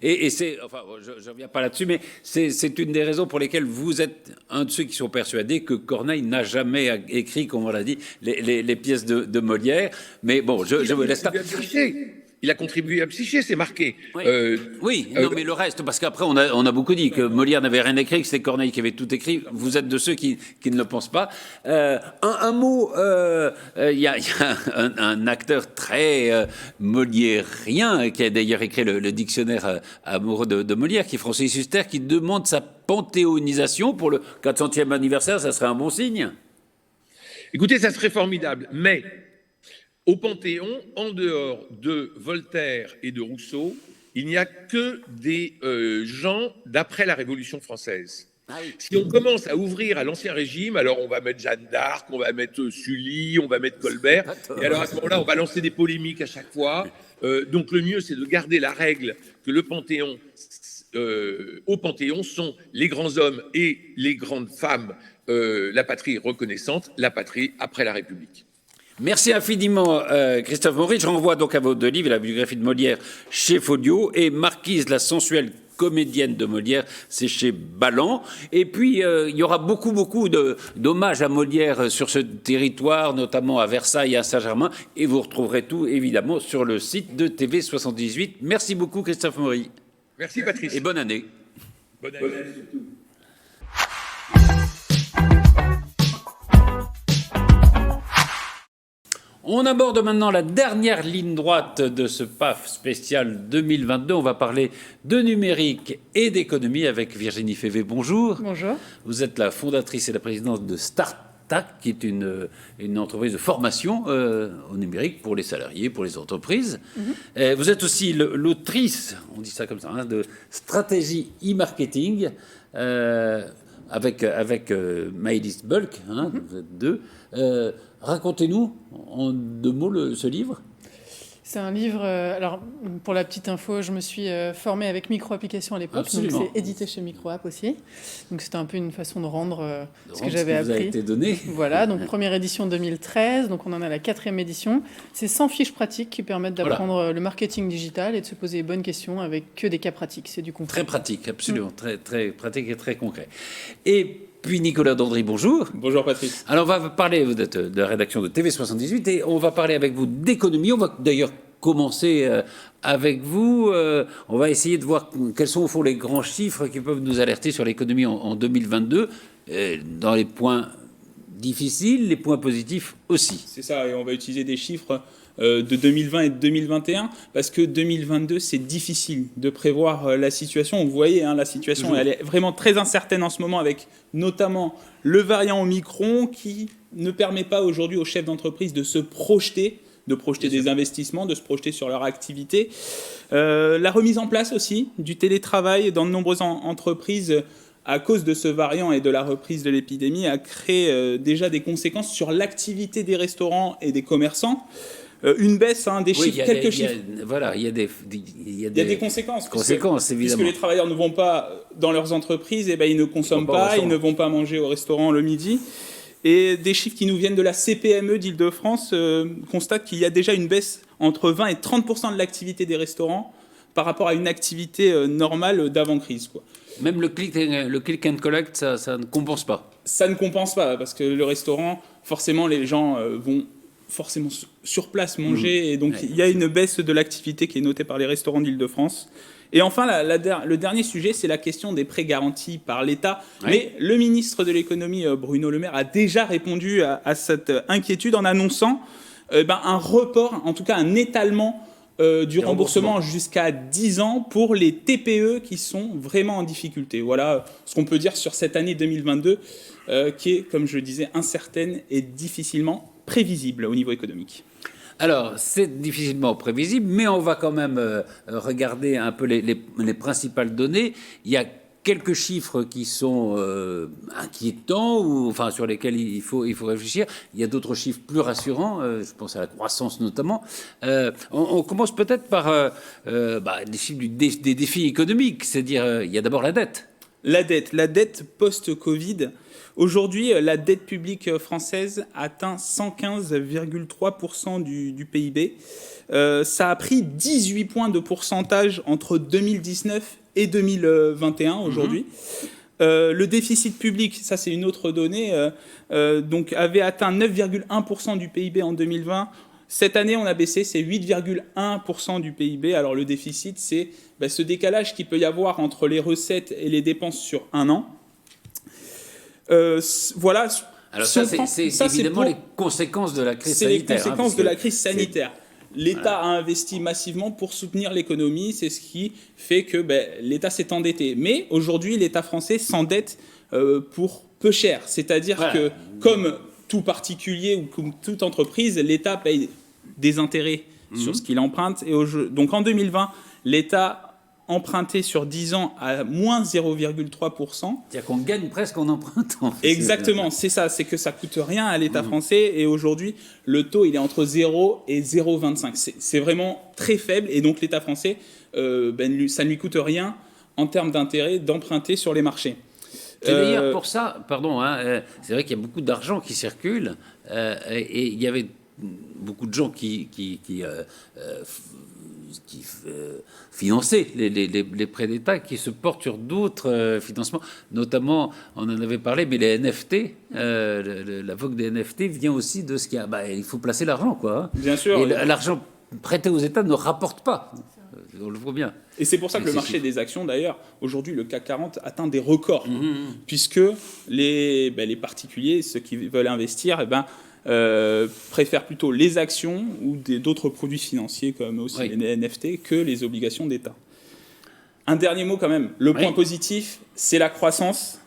Et c'est, enfin, je ne reviens pas là-dessus, mais c'est une des raisons pour lesquelles vous êtes un de ceux qui sont persuadés que Corneille n'a jamais écrit, comme on l'a dit, les pièces de Molière. Mais bon, je me laisse là. Il a contribué à Psyché, c'est marqué. Oui, non, mais le reste, parce qu'après, on a beaucoup dit que Molière n'avait rien écrit, que c'était Corneille qui avait tout écrit. Vous êtes de ceux qui ne le pensent pas. Un mot, il y a un acteur très moliérien, qui a d'ailleurs écrit le dictionnaire amoureux de Molière, qui est Francis Huster, qui demande sa panthéonisation pour le 400e anniversaire. Ça serait un bon signe. Écoutez, ça serait formidable, mais... Au Panthéon, en dehors de Voltaire et de Rousseau, il n'y a que des gens d'après la Révolution française. Si on commence à ouvrir à l'Ancien Régime, alors on va mettre Jeanne d'Arc, on va mettre Sully, on va mettre Colbert, et alors à ce moment-là, on va lancer des polémiques à chaque fois. Donc le mieux, c'est de garder la règle que le Panthéon, au Panthéon sont les grands hommes et les grandes femmes, la patrie reconnaissante, la patrie après la République. Merci infiniment, Christophe Maury. Je renvoie donc à vos 2 livres, la biographie de Molière chez Folio et Marquise, la sensuelle comédienne de Molière, c'est chez Balland. Et puis, il y aura beaucoup d'hommages à Molière sur ce territoire, notamment à Versailles et à Saint-Germain. Et vous retrouverez tout, évidemment, sur le site de TV78. Merci beaucoup, Christophe Maury. Merci, Patrice. Et bonne année. Bonne année surtout. On aborde maintenant la dernière ligne droite de ce PAF spécial 2022. On va parler de numérique et d'économie avec Virginie Févé. Bonjour. Bonjour. Vous êtes la fondatrice et la présidente de StartTAC, qui est une entreprise de formation au numérique pour les salariés, pour les entreprises. Vous êtes aussi l'autrice, on dit ça comme ça, de Stratégie e-marketing avec Maëlys Bulk, vous êtes 2. Racontez-nous en 2 mots ce livre. C'est un livre, alors pour la petite info, je me suis formée avec Micro-Application à l'époque, donc c'est édité chez Microapp aussi. Donc c'était un peu une façon de rendre ce que j'avais appris. Vous a été donné. Voilà, donc première édition 2013, donc on en a la 4e édition. C'est 100 fiches pratiques qui permettent d'apprendre le marketing digital et de se poser les bonnes questions avec que des cas pratiques, c'est du concret. Très pratique, absolument, très, très pratique et très concret. Et puis Nicolas Dandry, bonjour. Bonjour Patrice. Alors on va parler, vous êtes de la rédaction de TV78 et on va parler avec vous d'économie. On va d'ailleurs commencer avec vous. On va essayer de voir quels sont au fond les grands chiffres qui peuvent nous alerter sur l'économie en 2022, dans les points difficiles, les points positifs aussi. C'est ça, et on va utiliser des chiffres de 2020 et de 2021, parce que 2022, c'est difficile de prévoir la situation. Vous voyez, la situation, elle est vraiment très incertaine en ce moment, avec notamment le variant Omicron qui ne permet pas aujourd'hui aux chefs d'entreprise de se projeter de projeter des investissements, de se projeter sur leur activité. La remise en place aussi du télétravail dans de nombreuses entreprises à cause de ce variant et de la reprise de l'épidémie a créé déjà des conséquences sur l'activité des restaurants et des commerçants. Une baisse des chiffres, quelques chiffres. Voilà, il y a des conséquences. Conséquences, évidemment. Puisque les travailleurs ne vont pas dans leurs entreprises, et ils ne consomment pas, ils ne vont pas manger au restaurant le midi. Et des chiffres qui nous viennent de la CPME d'Île-de-France constatent qu'il y a déjà une baisse entre 20 et 30% de l'activité des restaurants par rapport à une activité normale d'avant-crise, quoi. Même le click and collect, ça ne compense pas. Ça ne compense pas, parce que le restaurant, forcément, les gens vont forcément sur place manger, et donc il y a une baisse de l'activité qui est notée par les restaurants d'Île-de-France. Et enfin, le dernier sujet, c'est la question des prêts garantis par l'État. Oui. Mais le ministre de l'économie, Bruno Le Maire, a déjà répondu à cette inquiétude en annonçant un report, en tout cas un étalement du remboursement jusqu'à 10 ans pour les TPE qui sont vraiment en difficulté. Voilà ce qu'on peut dire sur cette année 2022 qui est, comme je le disais, incertaine et difficilement prévisible au niveau économique. Alors, c'est difficilement prévisible, mais on va quand même regarder un peu les principales données. Il y a quelques chiffres qui sont inquiétants, enfin sur lesquels il faut réfléchir. Il y a d'autres chiffres plus rassurants, je pense à la croissance notamment. On commence peut-être par les chiffres des défis économiques, c'est-à-dire il y a d'abord la dette. La dette post-Covid. Aujourd'hui, la dette publique française atteint 115,3% du PIB. Ça a pris 18 points de pourcentage entre 2019 et 2021 aujourd'hui. Le déficit public, ça c'est une autre donnée, donc avait atteint 9,1% du PIB en 2020. Cette année, on a baissé, c'est 8,1% du PIB. Alors le déficit, c'est ce décalage qu'il peut y avoir entre les recettes et les dépenses sur un an. Voilà. Alors ça, c'est évidemment les conséquences de la crise sanitaire. C'est les conséquences de la crise sanitaire. L'État a investi massivement pour soutenir l'économie. C'est ce qui fait que l'État s'est endetté. Mais aujourd'hui, l'État français s'endette pour peu cher. C'est-à-dire que, comme tout particulier ou comme toute entreprise, l'État paye des intérêts sur ce qu'il emprunte. Et donc en 2020, l'État emprunté sur 10 ans à moins 0,3%. C'est-à-dire qu'on gagne presque en empruntant. Exactement, c'est ça, c'est que ça ne coûte rien à l'État français, et aujourd'hui, le taux, il est entre 0 et 0,25. C'est vraiment très faible, et donc l'État français, ça ne lui coûte rien en termes d'intérêt d'emprunter sur les marchés. C'est d'ailleurs pour ça, pardon, c'est vrai qu'il y a beaucoup d'argent qui circule, et il y avait beaucoup de gens qui financer les prêts d'État qui se portent sur d'autres financements, notamment, on en avait parlé, mais les NFT, la vogue des NFT vient aussi de ce qu'il y a. Il faut placer l'argent, quoi. Bien sûr. Et l'argent prêté aux États ne rapporte pas. On le voit bien. Et c'est pour ça que le marché des actions, d'ailleurs, aujourd'hui, le CAC 40 atteint des records, puisque les particuliers, ceux qui veulent investir, préfèrent plutôt les actions ou d'autres produits financiers comme aussi les NFT que les obligations d'État. Un dernier mot quand même. Le point positif, c'est la croissance.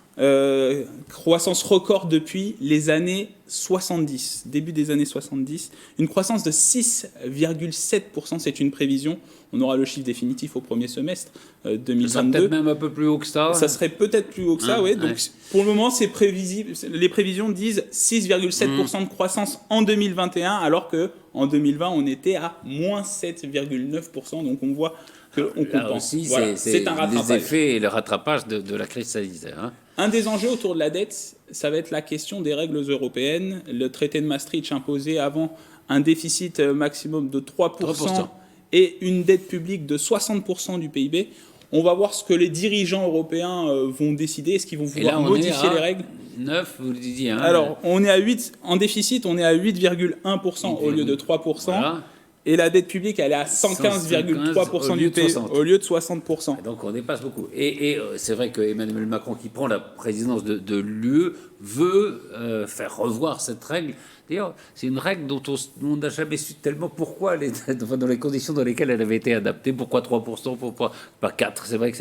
Croissance record depuis les années 70, début des années 70. Une croissance de 6,7%, c'est une prévision. On aura le chiffre définitif au premier semestre 2022. Ça serait peut-être même un peu plus haut que ça. Ça serait peut-être plus haut que ça, oui. Donc, pour le moment, c'est prévisible. Les prévisions disent 6,7% de croissance en 2021, alors qu'en 2020, on était à moins 7,9%. Donc, on voit qu'on compense. Aussi, voilà. C'est un rattrapage. Les effets et le rattrapage de la crise sanitaire. Un des enjeux autour de la dette, ça va être la question des règles européennes. Le traité de Maastricht imposait avant un déficit maximum de 3%. Et une dette publique de 60% du PIB. On va voir ce que les dirigeants européens vont décider. Est-ce qu'ils vont vouloir modifier les règles ? 9, vous le disiez. Alors, on est à 8, en déficit, on est à 8,1% au lieu de 3%. Voilà. Et la dette publique, elle est à 115,3% du PIB au lieu de 60%. Donc on dépasse beaucoup. Et c'est vrai que Emmanuel Macron, qui prend la présidence de l'UE, veut faire revoir cette règle. D'ailleurs, c'est une règle dont on n'a jamais su tellement pourquoi, dans les conditions dans lesquelles elle avait été adaptée. Pourquoi 3%, pourquoi pas 4%. C'est vrai que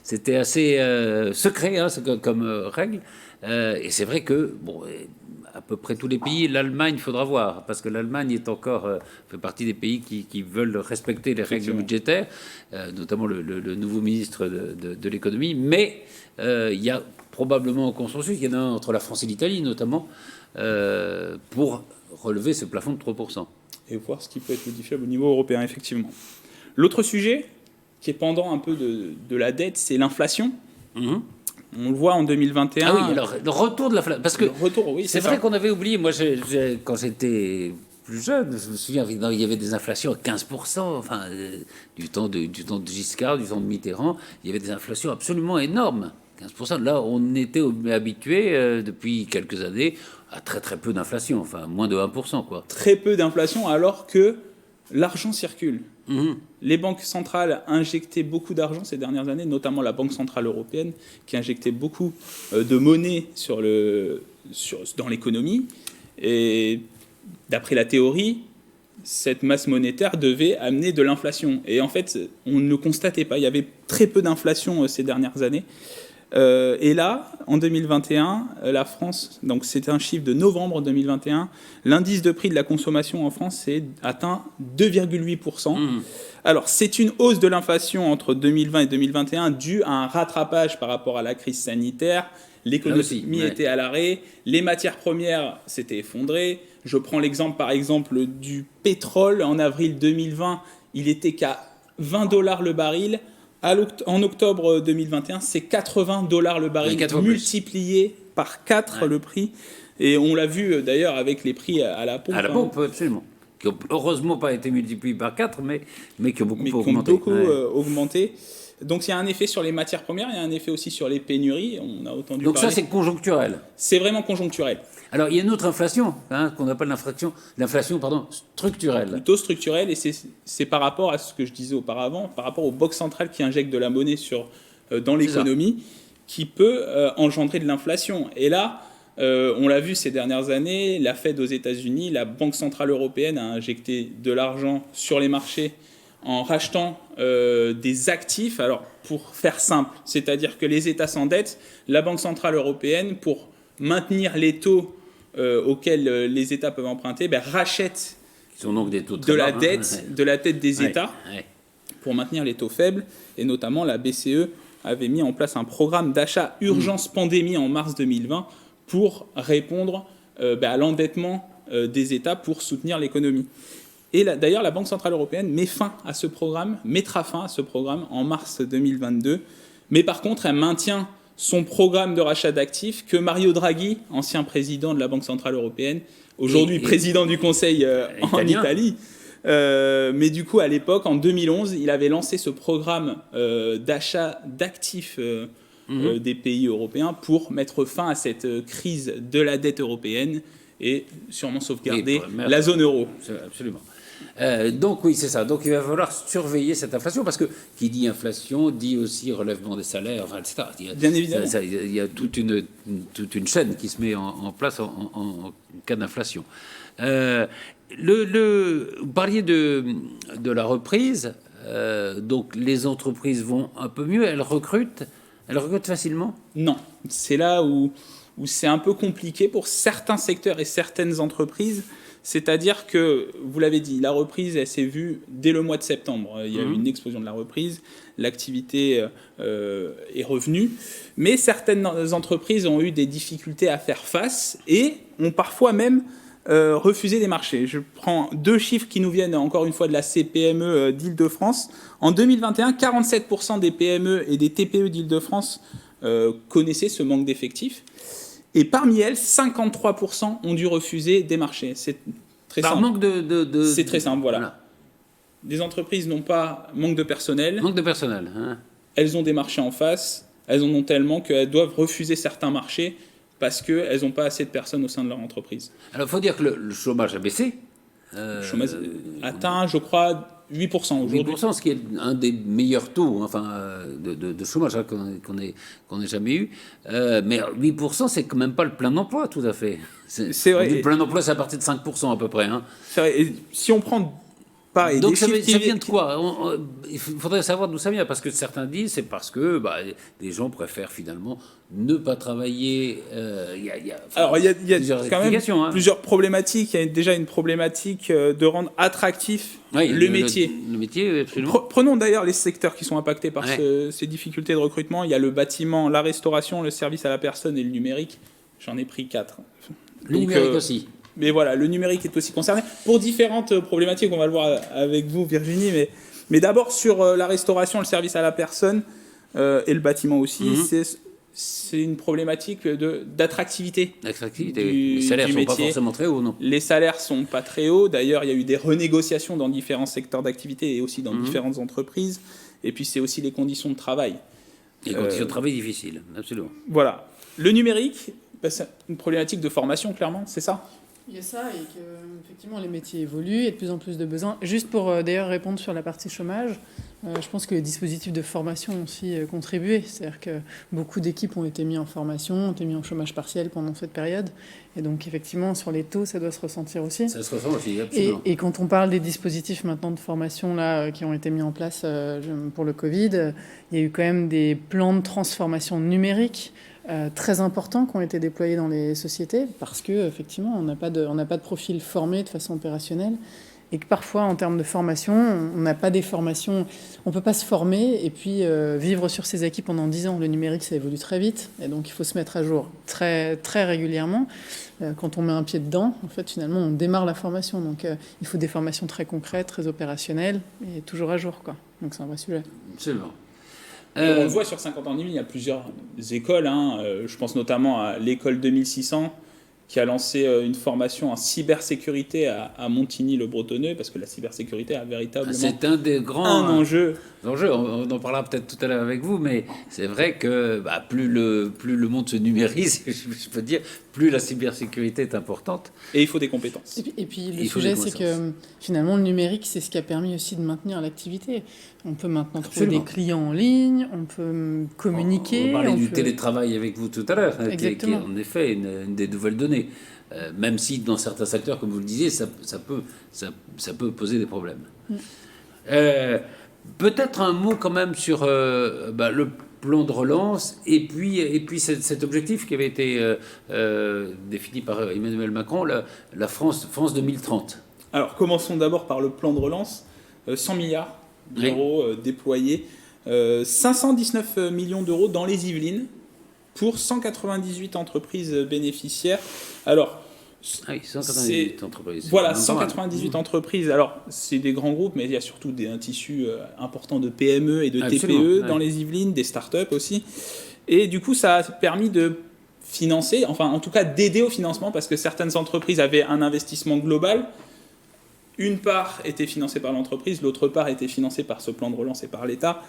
c'était assez secret comme règle. Et c'est vrai que, bon, à peu près tous les pays, l'Allemagne, il faudra voir, parce que l'Allemagne est encore, fait partie des pays qui veulent respecter les règles budgétaires, notamment le nouveau ministre de l'économie, mais il y a probablement un consensus, il y en a un entre la France et l'Italie notamment, pour relever ce plafond de 3%. Et voir ce qui peut être modifiable au niveau européen, effectivement. L'autre sujet, qui est pendant un peu de la dette, c'est l'inflation. On le voit en 2021. Ah oui, alors le retour de l'inflation. Parce que oui, c'est vrai qu'on avait oublié. Moi, quand j'étais plus jeune, je me souviens, il y avait des inflations à 15%. Enfin, du temps de Giscard, du temps de Mitterrand, il y avait des inflations absolument énormes. 15%. Là, on était habitué depuis quelques années à très très peu d'inflation. Enfin, moins de 1%, quoi. Très peu d'inflation, alors que l'argent circule. Les banques centrales injectaient beaucoup d'argent ces dernières années, notamment la Banque centrale européenne, qui injectait beaucoup de monnaie dans l'économie. Et d'après la théorie, cette masse monétaire devait amener de l'inflation. Et en fait, on ne le constatait pas. Il y avait très peu d'inflation ces dernières années. Et là, en 2021, la France, donc c'est un chiffre de novembre 2021, l'indice de prix de la consommation en France s'est atteint 2,8%. Alors, c'est une hausse de l'inflation entre 2020 et 2021 due à un rattrapage par rapport à la crise sanitaire. L'économie était à l'arrêt, les matières premières s'étaient effondrées. Je prends l'exemple, par exemple, du pétrole. En avril 2020, il était qu'à $20 le baril. En octobre 2021, c'est $80 le baril, multiplié par 4 le prix. Et on l'a vu d'ailleurs avec les prix à la pompe. À la pompe, absolument. Qui n'ont heureusement pas été multipliés par 4, mais qui ont beaucoup augmenté. Augmenté. Donc il y a un effet sur les matières premières, il y a un effet aussi sur les pénuries. On a entendu Donc parler. ça, c'est conjoncturel. C'est vraiment conjoncturel. Alors il y a une autre inflation, qu'on appelle l'inflation structurelle. Plutôt structurelle, et c'est par rapport à ce que je disais auparavant, par rapport aux banques centrales qui injectent de la monnaie dans l'économie, qui peut engendrer de l'inflation. Et là, on l'a vu ces dernières années, la Fed aux États-Unis, la Banque centrale européenne a injecté de l'argent sur les marchés en rachetant des actifs. Alors, pour faire simple, c'est-à-dire que les États s'endettent, la Banque centrale européenne, pour maintenir les taux auxquels les États peuvent emprunter, rachète Qui sont donc des taux de la dette des États pour maintenir les taux faibles. Et notamment, la BCE avait mis en place un programme d'achat urgence pandémie en mars 2020 pour répondre à l'endettement des États pour soutenir l'économie. Et d'ailleurs, la Banque centrale européenne mettra fin à ce programme en mars 2022. Mais par contre, elle maintient son programme de rachat d'actifs que Mario Draghi, ancien président de la Banque centrale européenne, aujourd'hui président du Conseil en Italie. Mais du coup, à l'époque, en 2011, il avait lancé ce programme d'achat d'actifs des pays européens pour mettre fin à cette crise de la dette européenne et sûrement sauvegarder la zone euro. Absolument. Donc oui, c'est ça. Donc il va falloir surveiller cette inflation, parce que qui dit inflation dit aussi relèvement des salaires, etc. Bien évidemment. Il y a toute une chaîne qui se met en place en cas d'inflation. Vous parliez de la reprise. Donc les entreprises vont un peu mieux. Elles recrutent facilement ? Non. C'est là où c'est un peu compliqué pour certains secteurs et certaines entreprises. C'est-à-dire que, vous l'avez dit, la reprise, elle s'est vue dès le mois de septembre. Il y a eu une explosion de la reprise, l'activité est revenue, mais certaines entreprises ont eu des difficultés à faire face et ont parfois même refusé des marchés. Je prends 2 chiffres qui nous viennent encore une fois de la CPME d'Île-de-France. En 2021, 47% des PME et des TPE d'Île-de-France connaissaient ce manque d'effectifs. Et parmi elles, 53% ont dû refuser des marchés. C'est très simple. Manque de... C'est très simple, voilà. Des entreprises n'ont pas manque de personnel. Manque de personnel. Hein. Elles ont des marchés en face. Elles en ont tellement qu'elles doivent refuser certains marchés parce qu'elles n'ont pas assez de personnes au sein de leur entreprise. Alors, il faut dire que le chômage a baissé. Le chômage atteint, je crois, 8% aujourd'hui. 8%, ce qui est un des meilleurs taux de chômage qu'on ait jamais eu. Mais 8%, c'est quand même pas le plein emploi, tout à fait. C'est vrai. Le plein emploi, c'est à partir de 5% à peu près. Hein. C'est vrai. Et si on prend pareil. Donc ça vient de quoi? Il faudrait savoir d'où ça vient, parce que certains disent c'est parce que les gens préfèrent finalement ne pas travailler. Alors il y a quand même hein. plusieurs problématiques. Il y a déjà une problématique de rendre attractif le métier. Le métier, absolument. Prenons d'ailleurs les secteurs qui sont impactés par ces difficultés de recrutement. Il y a le bâtiment, la restauration, le service à la personne et le numérique. J'en ai pris 4. Le numérique aussi. Mais voilà, le numérique est aussi concerné pour différentes problématiques. On va le voir avec vous, Virginie. Mais d'abord, sur la restauration, le service à la personne et le bâtiment aussi, c'est une problématique d'attractivité. Les salaires ne sont pas forcément très hauts, non? Les salaires ne sont pas très hauts. D'ailleurs, il y a eu des renégociations dans différents secteurs d'activité et aussi dans différentes entreprises. Et puis, c'est aussi les conditions de travail. Les conditions de travail difficiles, absolument. Voilà. Le numérique, c'est une problématique de formation, clairement, c'est ça? Il y a ça et qu'effectivement les métiers évoluent, il y a de plus en plus de besoins. Juste pour d'ailleurs répondre sur la partie chômage, je pense que les dispositifs de formation ont aussi contribué. C'est-à-dire que beaucoup d'équipes ont été mis en formation, ont été mis en chômage partiel pendant cette période. Et donc effectivement sur les taux, ça doit se ressentir aussi. Ça se ressent aussi, absolument. Et quand on parle des dispositifs maintenant de formation là, qui ont été mis en place pour le Covid, il y a eu quand même des plans de transformation numérique très importants qui ont été déployés dans les sociétés parce que effectivement on n'a pas de profil formé de façon opérationnelle et que parfois en termes de formation on n'a pas des formations, on peut pas se former et puis vivre sur ses acquis pendant 10 ans. Le numérique ça évolue très vite et donc il faut se mettre à jour très très régulièrement. Quand on met un pied dedans, en fait finalement on démarre la formation, donc il faut des formations très concrètes, très opérationnelles et toujours à jour quoi. Donc c'est un vrai sujet. Absolument. On le voit sur 50 ans en il y a plusieurs écoles. Je pense notamment à l'école 2600 qui a lancé une formation en cybersécurité à Montigny-le-Bretonneux parce que la cybersécurité a véritablement c'est un des grands enjeux. On en parlera peut-être tout à l'heure avec vous, mais c'est vrai que plus le monde se numérise, je peux dire, plus la cybersécurité est importante. Et il faut des compétences. Et puis le sujet, c'est que finalement, le numérique, c'est ce qui a permis aussi de maintenir l'activité. On peut maintenant trouver des clients en ligne, on peut communiquer. On parlait du télétravail avec vous tout à l'heure, qui est en effet une des nouvelles données. Même si dans certains secteurs, comme vous le disiez, ça peut poser des problèmes. Peut-être un mot quand même sur le plan de relance et puis cet objectif qui avait été défini par Emmanuel Macron, la France 2030. Alors commençons d'abord par le plan de relance, 100 milliards d'euros déployés, 519 millions d'euros dans les Yvelines pour 198 entreprises bénéficiaires. Alors, 198 entreprises. Voilà, 198 entreprises. Alors, c'est des grands groupes, mais il y a surtout un tissu important de PME et de TPE dans les Yvelines, des startups aussi. Et du coup, ça a permis de financer, enfin en tout cas d'aider au financement, parce que certaines entreprises avaient un investissement global. Une part était financée par l'entreprise, l'autre part était financée par ce plan de relance et par l'État.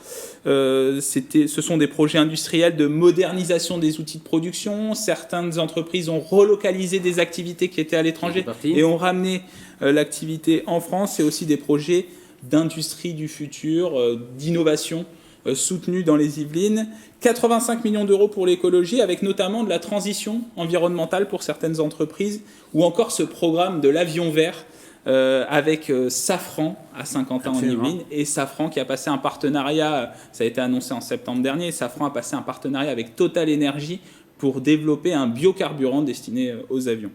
Ce sont des projets industriels de modernisation des outils de production. Certaines entreprises ont relocalisé des activités qui étaient à l'étranger et ont ramené l'activité en France. C'est aussi des projets d'industrie du futur, d'innovation soutenus dans les Yvelines. 85 millions d'euros pour l'écologie, avec notamment de la transition environnementale pour certaines entreprises, ou encore ce programme de l'avion vert, avec Safran à Saint-Quentin en Yvelines, et Safran qui a passé un partenariat, ça a été annoncé en septembre dernier, Safran a passé un partenariat avec Total Energy pour développer un biocarburant destiné aux avions.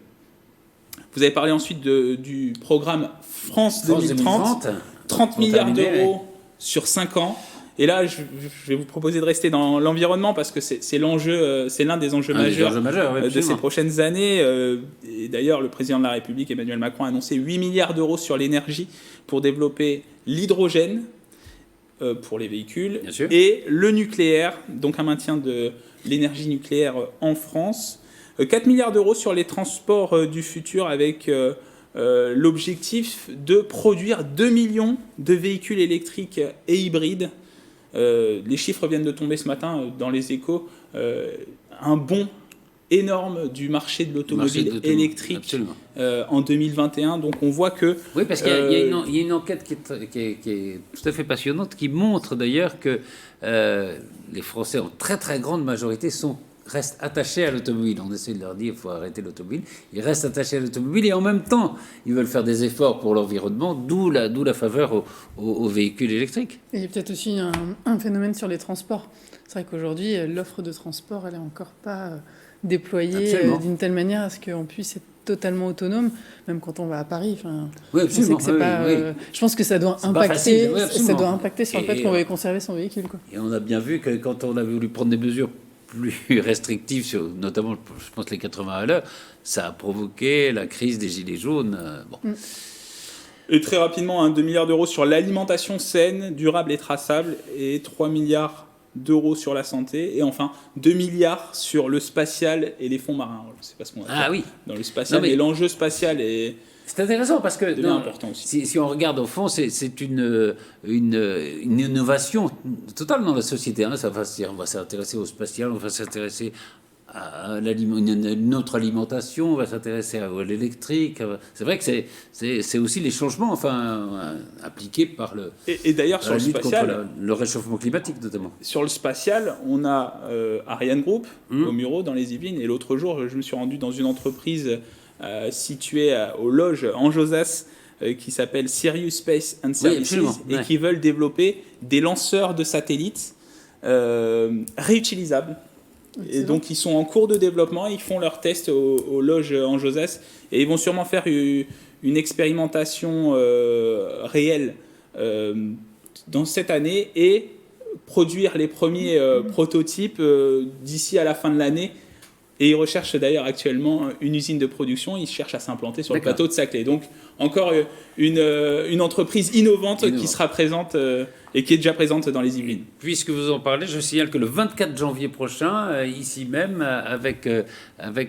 Vous avez parlé ensuite du programme France 2030, 30 milliards d'euros sur 5 ans. Et là, je vais vous proposer de rester dans l'environnement parce que c'est l'enjeu, c'est l'un des enjeux majeurs de ces prochaines années. Et d'ailleurs, le président de la République, Emmanuel Macron, a annoncé 8 milliards d'euros sur l'énergie pour développer l'hydrogène pour les véhicules et le nucléaire, donc un maintien de l'énergie nucléaire en France. 4 milliards d'euros sur les transports du futur avec l'objectif de produire 2 millions de véhicules électriques et hybrides. Les chiffres viennent de tomber ce matin dans les Échos, un bond énorme du marché de l'automobile électrique en 2021. Donc on voit que... Oui, parce qu'il y a une enquête qui est tout à fait passionnante, qui montre d'ailleurs que les Français en très très grande majorité sont restent attachés à l'automobile. On essaie de leur dire qu'il faut arrêter l'automobile. Ils restent attachés à l'automobile et en même temps, ils veulent faire des efforts pour l'environnement, d'où la faveur aux véhicules électriques. Et il y a peut-être aussi un phénomène sur les transports. C'est vrai qu'aujourd'hui, l'offre de transport, elle n'est encore pas déployée d'une telle manière à ce qu'on puisse être totalement autonome, même quand on va à Paris. Enfin, oui, absolument. Je pense que ça doit impacter, sur le fait qu'on va conserver son véhicule, quoi. Et on a bien vu que quand on a voulu prendre des mesures plus restrictives, notamment, je pense, les 80 à l'heure, ça a provoqué la crise des gilets jaunes. Et très rapidement, 2 milliards d'euros sur l'alimentation saine, durable et traçable, et 3 milliards d'euros sur la santé, et enfin 2 milliards sur le spatial et les fonds marins. Je ne sais pas ce qu'on va faire dans le spatial, mais l'enjeu spatial est... C'est intéressant parce que important aussi. Si on regarde au fond, c'est une innovation totale dans la société. On va s'intéresser au spatial, on va s'intéresser à une autre alimentation, on va s'intéresser à l'électrique. C'est vrai que c'est aussi les changements appliqués par le et d'ailleurs sur le spatial, le réchauffement climatique notamment. Sur le spatial, on a Ariane Group au Mureau dans les Yvelines, et l'autre jour je me suis rendu dans une entreprise située aux Loges en Josas qui s'appelle Sirius Space and Services et qui veulent développer des lanceurs de satellites réutilisables. Et donc ils sont en cours de développement, ils font leurs tests aux Loges en Josas et ils vont sûrement faire une expérimentation réelle dans cette année et produire les premiers prototypes d'ici à la fin de l'année. Et ils recherchent d'ailleurs actuellement une usine de production, ils cherchent à s'implanter sur le plateau de Saclay. Donc encore une entreprise innovante qui sera présente et qui est déjà présente dans les Yvelines. Puisque vous en parlez, je signale que le 24 janvier prochain, ici même, avec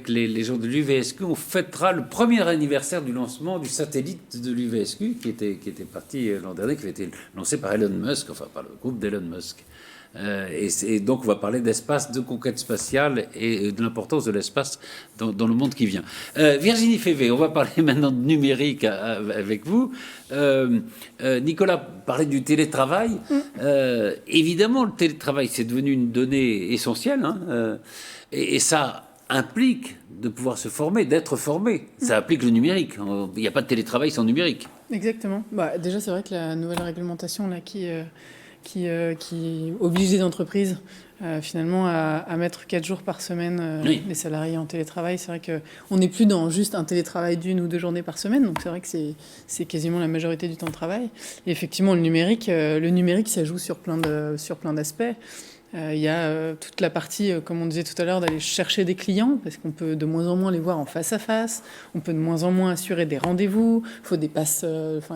les gens de l'UVSQ, on fêtera le premier anniversaire du lancement du satellite de l'UVSQ qui était parti l'an dernier, qui avait été lancé par Elon Musk, par le groupe d'Elon Musk. Et donc on va parler d'espace, de conquête spatiale et de l'importance de l'espace dans le monde qui vient. Virginie Févé, on va parler maintenant de numérique avec vous. Nicolas parlait du télétravail. Évidemment, le télétravail, c'est devenu une donnée essentielle, et ça implique de pouvoir se former, d'être formé. Ça implique le numérique. Il n'y a pas de télétravail sans numérique. Exactement. Déjà, c'est vrai que la nouvelle réglementation là, qui oblige les entreprises finalement à mettre 4 jours par semaine les salariés en télétravail. C'est vrai qu'on n'est plus dans juste un télétravail d'1 ou 2 journées par semaine, donc c'est vrai que c'est quasiment la majorité du temps de travail. Et effectivement, le numérique ça joue sur plein d'aspects. Il y a toute la partie, comme on disait tout à l'heure, d'aller chercher des clients, parce qu'on peut de moins en moins les voir en face à face, on peut de moins en moins assurer des rendez-vous, il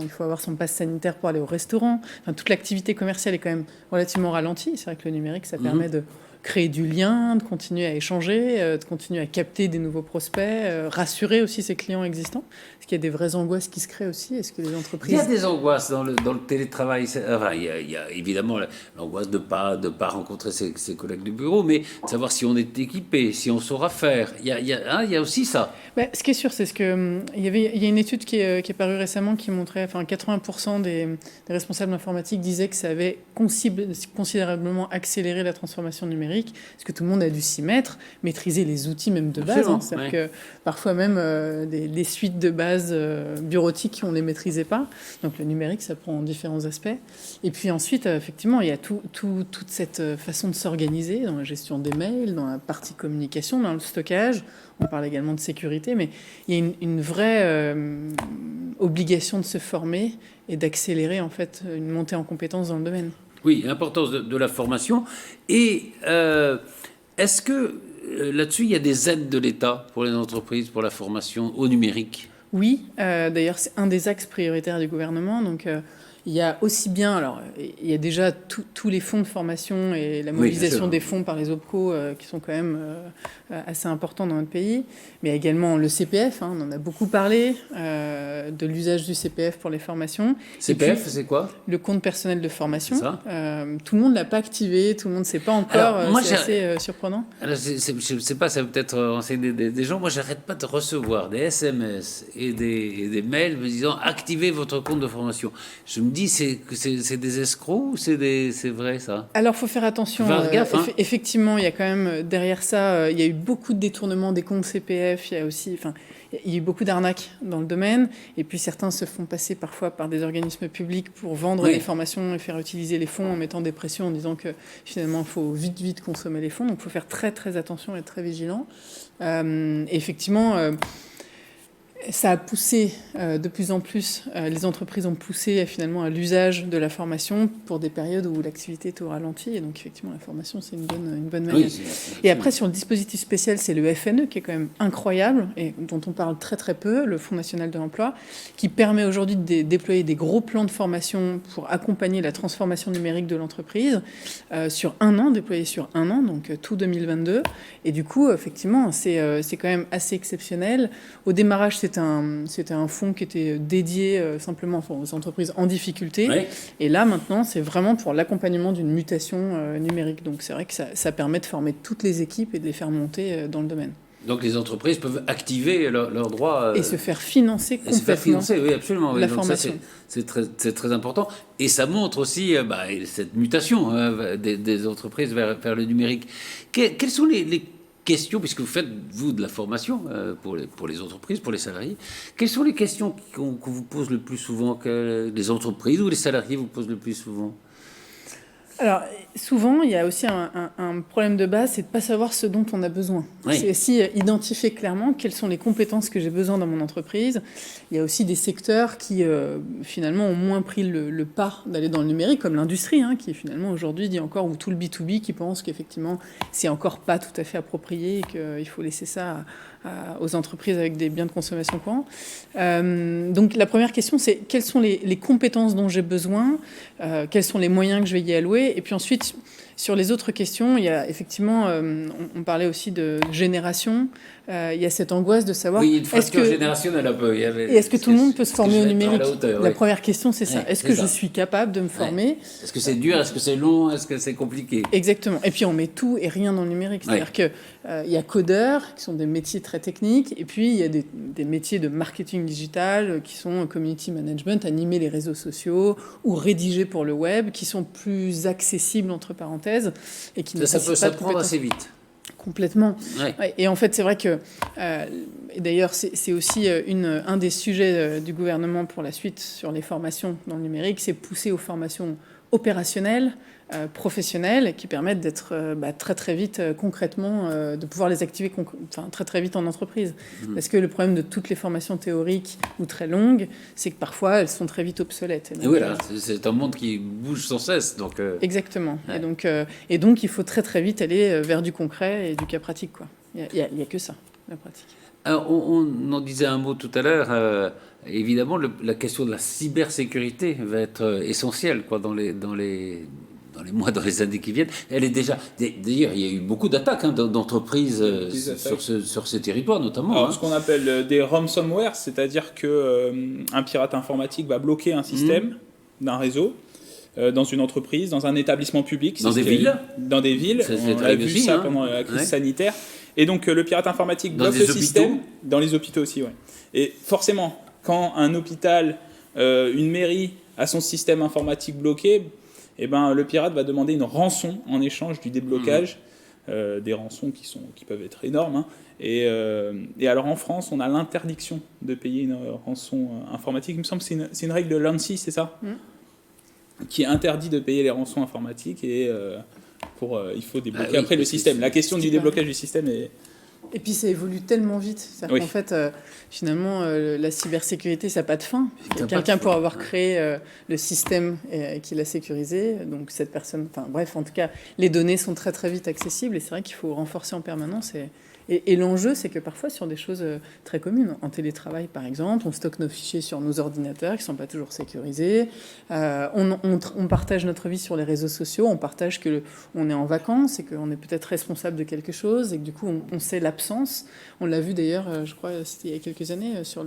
faut avoir son pass sanitaire pour aller au restaurant. Toute l'activité commerciale est quand même relativement ralentie. C'est vrai que le numérique, ça permet de créer du lien, de continuer à échanger, de continuer à capter des nouveaux prospects, rassurer aussi ses clients existants. Est-ce qu'il y a des vraies angoisses qui se créent aussi? Est-ce que les entreprises... Il y a des angoisses dans le télétravail. Il y a évidemment l'angoisse de pas rencontrer ses collègues du bureau, mais de savoir si on est équipé, si on saura faire. Il y a aussi ça. Ce qui est sûr, c'est que il y a une étude qui est parue récemment qui montrait, 80% des responsables informatiques disaient que ça avait considérablement accéléré la transformation numérique. Parce que tout le monde a dû s'y mettre, maîtriser les outils même de base. C'est-à-dire que parfois même des suites de base bureautiques, on ne les maîtrisait pas. Donc le numérique, ça prend différents aspects. Et puis ensuite, effectivement, il y a toute cette façon de s'organiser dans la gestion des mails, dans la partie communication, dans le stockage. On parle également de sécurité, mais il y a une vraie obligation de se former et d'accélérer en fait une montée en compétences dans le domaine. Oui, l'importance de la formation. Et est-ce que là-dessus, il y a des aides de l'État pour les entreprises, pour la formation au numérique? Oui, d'ailleurs, c'est un des axes prioritaires du gouvernement. Donc, il y a aussi bien, alors il y a déjà tous les fonds de formation et la mobilisation des fonds par les OPCO qui sont quand même assez importants dans notre pays, mais il y a également le CPF, on en a beaucoup parlé, de l'usage du CPF pour les formations. CPF, c'est quoi? Le compte personnel de formation. Tout le monde ne l'a pas activé, tout le monde ne sait pas encore, c'est assez surprenant. Alors, je ne sais pas, ça peut peut-être renseigner des gens. Moi, j'arrête pas de recevoir des SMS et des mails me disant « Activez votre compte de formation ». Je me dit que c'est des escrocs ou c'est vrai ça? Alors, il faut faire attention. Faire gaffe, hein. Effectivement, il y a quand même derrière ça, il y a eu beaucoup de détournements des comptes CPF. Il y a aussi, il y a eu beaucoup d'arnaques dans le domaine. Et puis certains se font passer parfois par des organismes publics pour vendre les formations et faire utiliser les fonds en mettant des pressions en disant que finalement il faut vite consommer les fonds. Donc il faut faire très attention et être très vigilant. Et effectivement. Ça a poussé de plus en plus, les entreprises ont poussé finalement à l'usage de la formation pour des périodes où l'activité est au ralenti. Et donc effectivement, la formation, c'est une bonne manière. Oui, et après, sur le dispositif spécial, c'est le FNE qui est quand même incroyable et dont on parle très peu, le Fonds national de l'emploi, qui permet aujourd'hui de déployer des gros plans de formation pour accompagner la transformation numérique de l'entreprise sur un an, déployé sur un an, donc tout 2022. Et du coup, effectivement, c'est quand même assez exceptionnel. Au démarrage, c'était un fonds qui était dédié simplement aux entreprises en difficulté. Ouais. Et là, maintenant, c'est vraiment pour l'accompagnement d'une mutation numérique. Donc, c'est vrai que ça permet de former toutes les équipes et de les faire monter dans le domaine. Donc les entreprises peuvent activer leurs droits. Et se faire financer complètement. Se faire financer, oui, absolument. La donc formation. Ça, c'est très important. Et ça montre aussi cette mutation des entreprises vers le numérique. Quelles sont les questions, puisque vous faites, vous, de la formation pour les entreprises, pour les salariés, quelles sont les questions qu'on vous pose le plus souvent, que les entreprises ou les salariés vous posent le plus souvent? Alors, souvent, il y a aussi un problème de base, c'est de ne pas savoir ce dont on a besoin. Oui. C'est aussi identifier clairement quelles sont les compétences que j'ai besoin dans mon entreprise. Il y a aussi des secteurs qui, finalement, ont moins pris le pas d'aller dans le numérique, comme l'industrie, qui, finalement, aujourd'hui, dit encore, ou tout le B2B, qui pense qu'effectivement, c'est encore pas tout à fait approprié et qu'il faut laisser ça aux entreprises avec des biens de consommation courants. Donc, la première question, c'est quelles sont les compétences dont j'ai besoin, quels sont les moyens que je vais y allouer. Et puis ensuite, sur les autres questions, il y a effectivement, on parlait aussi de génération, il y a cette angoisse de savoir... Oui, une fracture générationnelle un peu. Et est-ce que tout le monde peut se former au numérique? La oui. première question, c'est ça. Est-ce que je suis capable de me former? Est-ce que c'est dur? Est-ce que c'est long? Est-ce que c'est compliqué? Exactement. Et puis on met tout et rien dans le numérique. C'est-à-dire qu'il y a codeurs, qui sont des métiers très techniques, et puis il y a des métiers de marketing digital, qui sont community management, animer les réseaux sociaux, ou rédiger pour le web, qui sont plus accessibles, entre parenthèses, et qui ne ça peut s'apprendre assez vite. Complètement. Ouais. Ouais, et en fait, c'est vrai que, et d'ailleurs, c'est aussi un des sujets du gouvernement pour la suite sur les formations dans le numérique, c'est pousser aux formations opérationnelles, professionnelles, qui permettent d'être très vite concrètement, de pouvoir les activer très vite en entreprise. Parce que le problème de toutes les formations théoriques ou très longues, c'est que parfois elles sont très vite obsolètes. Et voilà, c'est un monde qui bouge sans cesse. Donc, Exactement. Ouais. Et donc il faut très vite aller vers du concret et du cas pratique, quoi. Il n'y a que ça, la pratique. Alors, on en disait un mot tout à l'heure. Évidemment, la question de la cybersécurité va être essentielle dans les mois, dans les années qui viennent. Elle est déjà... D'ailleurs, il y a eu beaucoup d'attaques d'entreprises sur ces territoires, notamment. Alors, ce qu'on appelle des ransomware, c'est-à-dire qu'un pirate informatique va bloquer un système d'un réseau, dans une entreprise, dans un établissement public. Dans des villes. Dans des villes. On a vu ça pendant la crise sanitaire. Et donc, le pirate informatique bloque le système. Dans les hôpitaux aussi, oui. Et forcément, quand un hôpital, une mairie a son système informatique bloqué, le pirate va demander une rançon en échange du déblocage, des rançons qui peuvent être énormes. Et alors en France, on a l'interdiction de payer une rançon informatique. Il me semble que c'est une règle de l'ANSSI, c'est ça, qui interdit de payer les rançons informatiques et il faut débloquer après le système. La question du déblocage du système est... Et puis ça évolue tellement vite. C'est-à-dire qu'en fait, finalement, la cybersécurité, ça n'a pas de fin. Quelqu'un pour avoir créé le système qui l'a sécurisé, donc cette personne... Enfin bref, en tout cas, les données sont très vite accessibles et c'est vrai qu'il faut renforcer en permanence. Et l'enjeu, c'est que parfois, sur des choses très communes, en télétravail par exemple, on stocke nos fichiers sur nos ordinateurs qui ne sont pas toujours sécurisés, on partage notre vie sur les réseaux sociaux, on partage qu'on est en vacances et qu'on est peut-être responsable de quelque chose et que du coup, on sait l'absence. On l'a vu d'ailleurs, je crois, c'était il y a quelques années, sur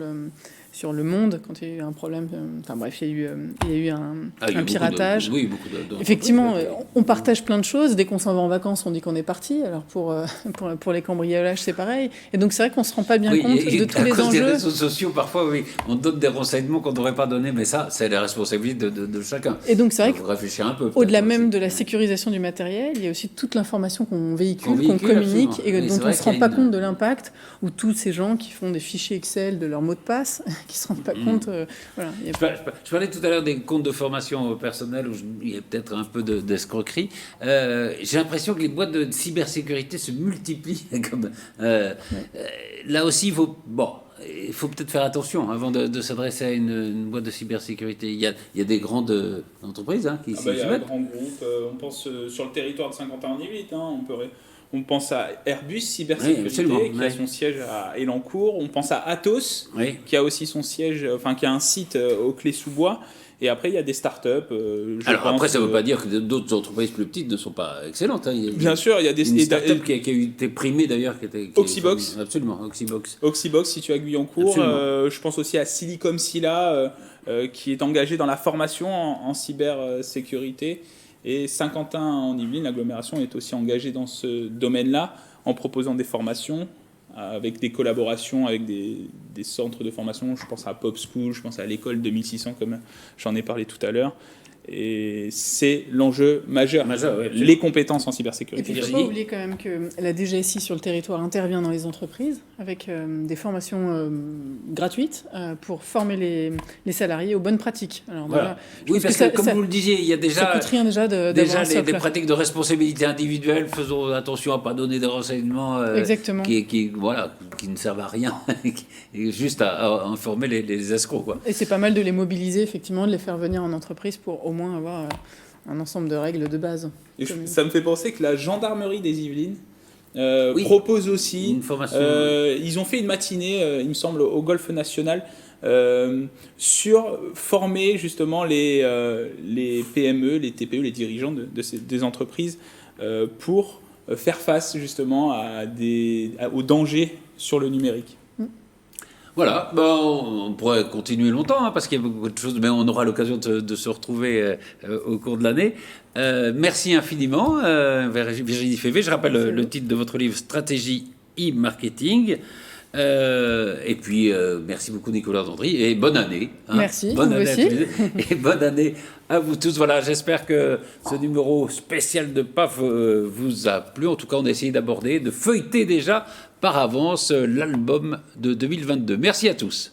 sur Le Monde, quand il y a eu un problème, enfin bref, il y a eu un piratage. Oui, beaucoup Effectivement, on partage plein de choses. Dès qu'on s'en va en vacances, on dit qu'on est parti. Alors pour les cambriolages, c'est pareil. Et donc c'est vrai qu'on ne se rend pas bien compte de tous les enjeux. Des réseaux sociaux, parfois, oui, on donne des renseignements qu'on ne devrait pas donner, mais ça, c'est la responsabilité de chacun. Et donc c'est vrai réfléchir un peu. Au-delà même de la sécurisation du matériel, il y a aussi toute l'information qu'on véhicule, qu'on communique, et dont on ne se rend pas compte de l'impact, ou tous ces gens qui font des fichiers Excel de leur mot de passe, qui ne se rendent pas compte. Voilà, je parlais tout à l'heure des comptes de formation personnelle où il y a peut-être un peu d'escroquerie. J'ai l'impression que les boîtes de cybersécurité se multiplient. Là aussi, il faut peut-être faire attention avant de s'adresser à une boîte de cybersécurité. Il y a des grandes entreprises qui s'y mettent. Il y a un grand groupe. On pense sur le territoire de Saint-Quentin-en-Yvelines. On pense à Airbus Cybersécurité, qui a son siège à Elancourt. On pense à Atos, qui a aussi son siège, qui a un site aux Clés-sous-Bois. Et après, il y a des startups. Après, ça ne veut pas dire que d'autres entreprises plus petites ne sont pas excellentes. Bien sûr, il y a des startups qui a été primée d'ailleurs. Oxybox. Absolument, Oxybox, situé à Guyancourt. Je pense aussi à Silicom Silla, qui est engagé dans la formation en cybersécurité. Et Saint-Quentin-en-Yvelines, l'agglomération, est aussi engagée dans ce domaine-là, en proposant des formations, avec des collaborations avec des centres de formation. Je pense à Pop School, je pense à l'école 2600, comme j'en ai parlé tout à l'heure. Et c'est l'enjeu majeur, les compétences en cybersécurité. Et puis, il ne faut pas oublier quand même que la DGSI sur le territoire intervient dans les entreprises avec des formations gratuites pour former les salariés aux bonnes pratiques. Alors, oui, parce que comme vous le disiez, il y a déjà des pratiques de responsabilité individuelle. Faisons attention à ne pas donner des renseignements qui ne servent à rien, juste à informer les escrocs. Quoi. Et c'est pas mal de les mobiliser, effectivement, de les faire venir en entreprise pour au moins avoir un ensemble de règles de base. Et ça me fait penser que la gendarmerie des Yvelines propose aussi une formation. Ils ont fait une matinée, il me semble, au Golfe National sur former justement les PME, les TPE, les dirigeants des entreprises pour faire face justement aux dangers sur le numérique. Voilà, on pourrait continuer longtemps parce qu'il y a beaucoup de choses, mais on aura l'occasion de se retrouver au cours de l'année. Merci infiniment, Virginie Févé. Je rappelle le titre de votre livre, Stratégie e-marketing. Et puis, merci beaucoup Nicolas Dandry et bonne année. Merci, bonne vous année aussi. Et bonne année à vous tous. Voilà, j'espère que ce numéro spécial de PAF vous a plu. En tout cas, on a essayé de feuilleter déjà par avance l'album de 2022. Merci à tous.